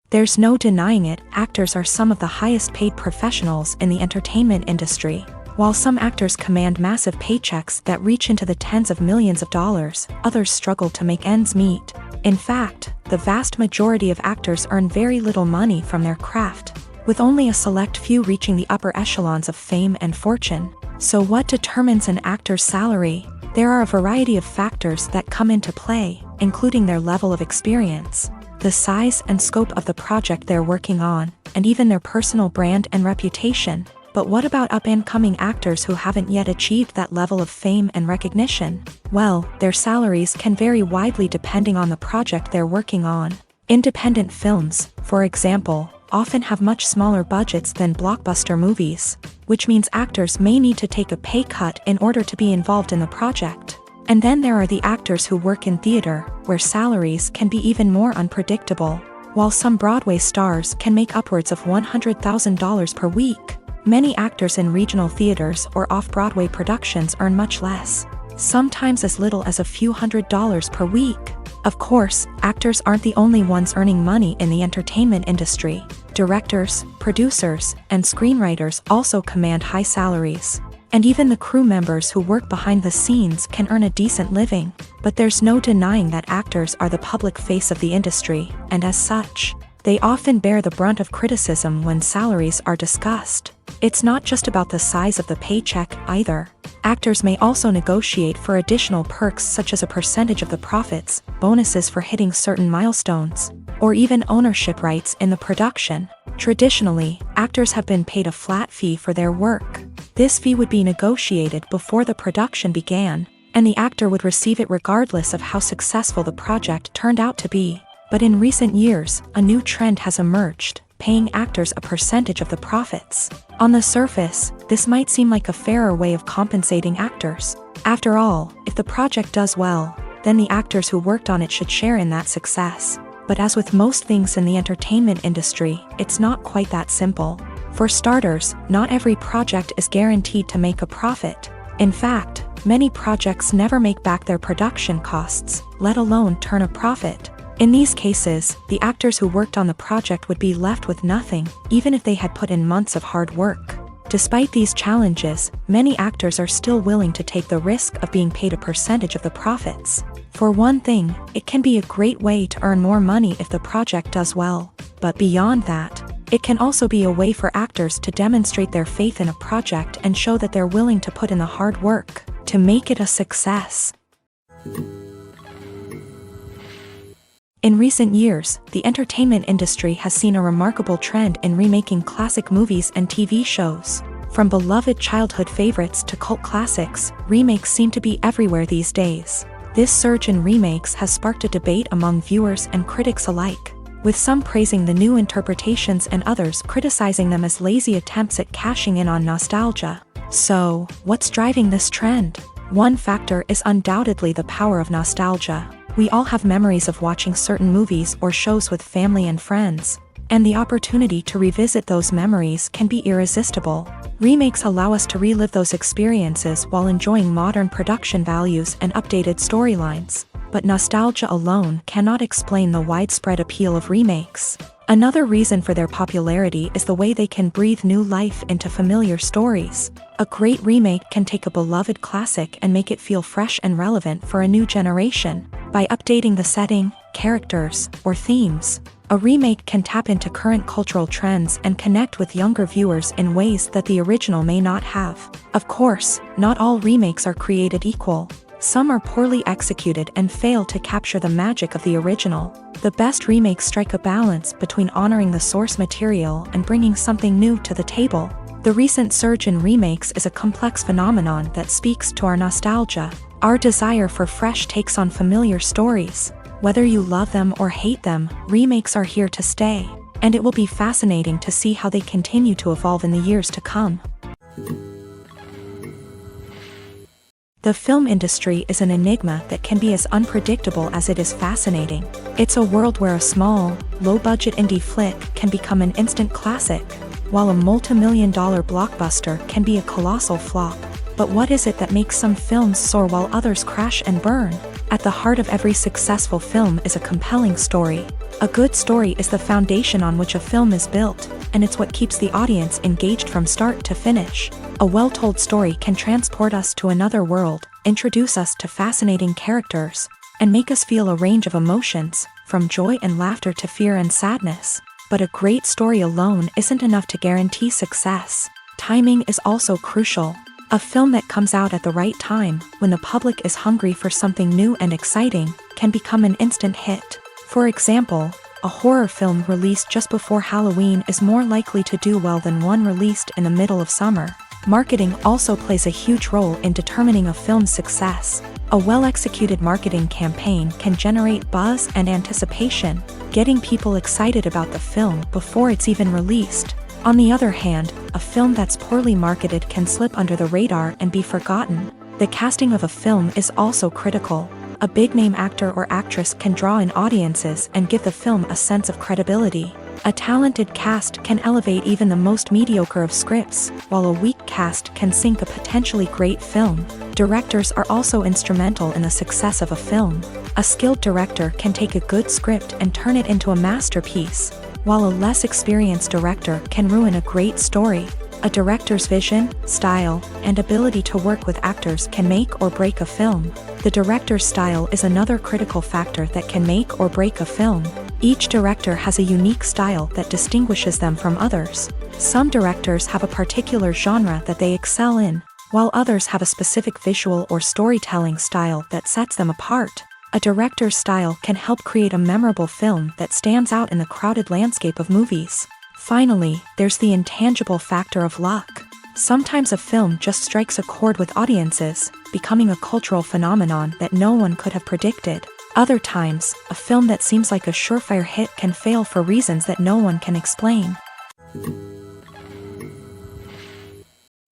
There's no denying it, actors are some of the highest paid professionals in the entertainment industry. While some actors command massive paychecks that reach into the tens of millions of dollars, others struggle to make ends meet. In fact, the vast majority of actors earn very little money from their craft, with only a select few reaching the upper echelons of fame and fortune. So what determines an actor's salary? There are a variety of factors that come into play, including their level of experience, the size and scope of the project they're working on, and even their personal brand and reputation. But what about up-and-coming actors who haven't yet achieved that level of fame and recognition? Well, their salaries can vary widely depending on the project they're working on. Independent films, for example, often have much smaller budgets than blockbuster movies, which means actors may need to take a pay cut in order to be involved in the project. And then there are the actors who work in theater, where salaries can be even more unpredictable. While some Broadway stars can make upwards of $100,000 per week, many actors in regional theaters or off-Broadway productions earn much less, sometimes as little as a few $100s per week. Of course, actors aren't the only ones earning money in the entertainment industry. Directors, producers, and screenwriters also command high salaries. And even the crew members who work behind the scenes can earn a decent living. But there's no denying that actors are the public face of the industry, and as such, they often bear the brunt of criticism when salaries are discussed. It's not just about the size of the paycheck, either. Actors may also negotiate for additional perks such as a percentage of the profits, bonuses for hitting certain milestones, or even ownership rights in the production. Traditionally, actors have been paid a flat fee for their work. This fee would be negotiated before the production began, and the actor would receive it regardless of how successful the project turned out to be. But in recent years, a new trend has emerged, paying actors a percentage of the profits. On the surface, this might seem like a fairer way of compensating actors. After all, if the project does well, then the actors who worked on it should share in that success. But as with most things in the entertainment industry, it's not quite that simple. For starters, not every project is guaranteed to make a profit. In fact, many projects never make back their production costs, let alone turn a profit. In these cases, the actors who worked on the project would be left with nothing, even if they had put in months of hard work. Despite these challenges, many actors are still willing to take the risk of being paid a percentage of the profits. For one thing, it can be a great way to earn more money if the project does well. But beyond that, it can also be a way for actors to demonstrate their faith in a project and show that they're willing to put in the hard work to make it a success. In recent years, the entertainment industry has seen a remarkable trend in remaking classic movies and TV shows. From beloved childhood favorites to cult classics, remakes seem to be everywhere these days. This surge in remakes has sparked a debate among viewers and critics alike, with some praising the new interpretations and others criticizing them as lazy attempts at cashing in on nostalgia. So, what's driving this trend? One factor is undoubtedly the power of nostalgia. We all have memories of watching certain movies or shows with family and friends, and the opportunity to revisit those memories can be irresistible. Remakes allow us to relive those experiences while enjoying modern production values and updated storylines. But nostalgia alone cannot explain the widespread appeal of remakes. Another reason for their popularity is the way they can breathe new life into familiar stories. A great remake can take a beloved classic and make it feel fresh and relevant for a new generation. By updating the setting, characters, or themes, a remake can tap into current cultural trends and connect with younger viewers in ways that the original may not have. Of course, not all remakes are created equal. Some are poorly executed and fail to capture the magic of the original. The best remakes strike a balance between honoring the source material and bringing something new to the table. The recent surge in remakes is a complex phenomenon that speaks to our nostalgia, our desire for fresh takes on familiar stories. Whether you love them or hate them, remakes are here to stay, and it will be fascinating to see how they continue to evolve in the years to come. The film industry is an enigma that can be as unpredictable as it is fascinating. It's a world where a small, low-budget indie flick can become an instant classic, while a multi-million-dollar blockbuster can be a colossal flop. But what is it that makes some films soar while others crash and burn? At the heart of every successful film is a compelling story. A good story is the foundation on which a film is built, and it's what keeps the audience engaged from start to finish. A well-told story can transport us to another world, introduce us to fascinating characters, and make us feel a range of emotions, from joy and laughter to fear and sadness. But a great story alone isn't enough to guarantee success. Timing is also crucial. A film that comes out at the right time, when the public is hungry for something new and exciting, can become an instant hit. For example, a horror film released just before Halloween is more likely to do well than one released in the middle of summer. Marketing also plays a huge role in determining a film's success. A well-executed marketing campaign can generate buzz and anticipation, getting people excited about the film before it's even released. On the other hand, a film that's poorly marketed can slip under the radar and be forgotten. The casting of a film is also critical. A big-name actor or actress can draw in audiences and give the film a sense of credibility. A talented cast can elevate even the most mediocre of scripts, while a weak cast can sink a potentially great film. Directors are also instrumental in the success of a film. A skilled director can take a good script and turn it into a masterpiece, while a less experienced director can ruin a great story. A director's vision, style, and ability to work with actors can make or break a film. The director's style is another critical factor that can make or break a film. Each director has a unique style that distinguishes them from others. Some directors have a particular genre that they excel in, while others have a specific visual or storytelling style that sets them apart. A director's style can help create a memorable film that stands out in the crowded landscape of movies. Finally, there's the intangible factor of luck. Sometimes a film just strikes a chord with audiences, becoming a cultural phenomenon that no one could have predicted. Other times, a film that seems like a surefire hit can fail for reasons that no one can explain.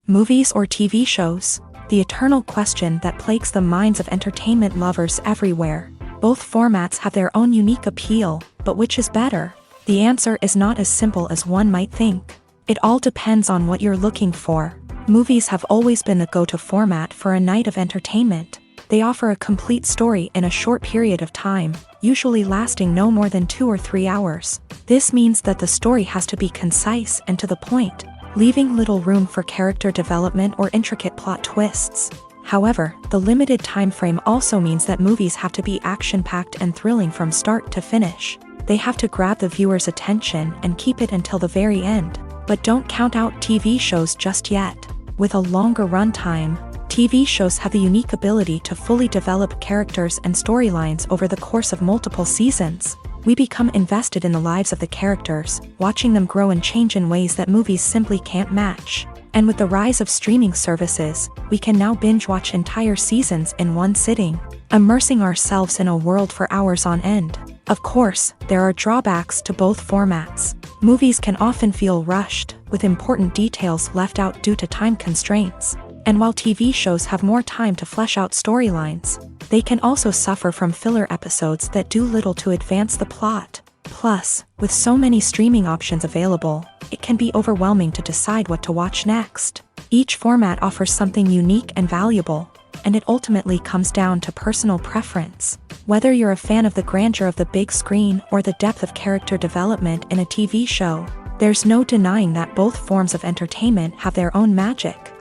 Movies or TV shows? The eternal question that plagues the minds of entertainment lovers everywhere. Both formats have their own unique appeal, but which is better? The answer is not as simple as one might think. It all depends on what you're looking for. Movies have always been the go-to format for a night of entertainment. They offer a complete story in a short period of time, usually lasting no more than 2 or 3 hours. This means that the story has to be concise and to the point, leaving little room for character development or intricate plot twists. However, the limited time frame also means that movies have to be action-packed and thrilling from start to finish. They have to grab the viewer's attention and keep it until the very end. But don't count out TV shows just yet. With a longer runtime, TV shows have the unique ability to fully develop characters and storylines over the course of multiple seasons. We become invested in the lives of the characters, watching them grow and change in ways that movies simply can't match. And with the rise of streaming services, we can now binge-watch entire seasons in one sitting, immersing ourselves in a world for hours on end. Of course, there are drawbacks to both formats. Movies can often feel rushed, with important details left out due to time constraints. And while TV shows have more time to flesh out storylines, they can also suffer from filler episodes that do little to advance the plot. Plus, with so many streaming options available, it can be overwhelming to decide what to watch next. Each format offers something unique and valuable, and it ultimately comes down to personal preference. Whether you're a fan of the grandeur of the big screen or the depth of character development in a TV show, there's no denying that both forms of entertainment have their own magic.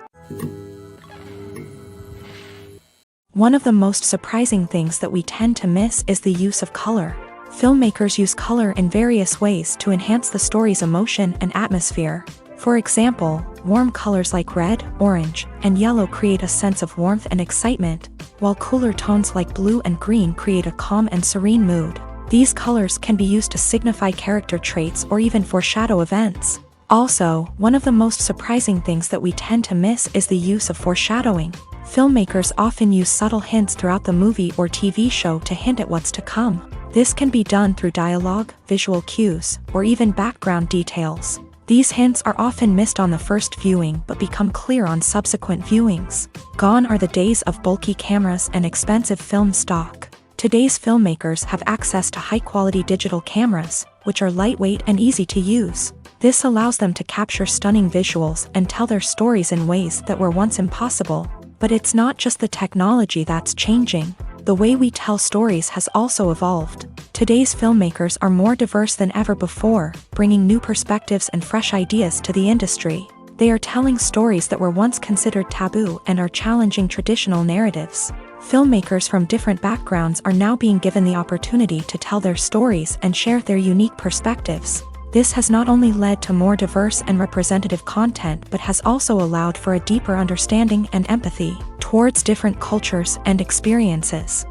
One of the most surprising things that we tend to miss is the use of color. Filmmakers use color in various ways to enhance the story's emotion and atmosphere. For example, warm colors like red, orange, and yellow create a sense of warmth and excitement, while cooler tones like blue and green create a calm and serene mood. These colors can be used to signify character traits or even foreshadow events. Also, one of the most surprising things that we tend to miss is the use of foreshadowing. Filmmakers often use subtle hints throughout the movie or TV show to hint at what's to come. This can be done through dialogue, visual cues, or even background details. These hints are often missed on the first viewing but become clear on subsequent viewings. Gone are the days of bulky cameras and expensive film stock. Today's filmmakers have access to high-quality digital cameras, which are lightweight and easy to use. This allows them to capture stunning visuals and tell their stories in ways that were once impossible. But it's not just the technology that's changing. The way we tell stories has also evolved. Today's filmmakers are more diverse than ever before, bringing new perspectives and fresh ideas to the industry. They are telling stories that were once considered taboo and are challenging traditional narratives. Filmmakers from different backgrounds are now being given the opportunity to tell their stories and share their unique perspectives. This has not only led to more diverse and representative content but has also allowed for a deeper understanding and empathy towards different cultures and experiences.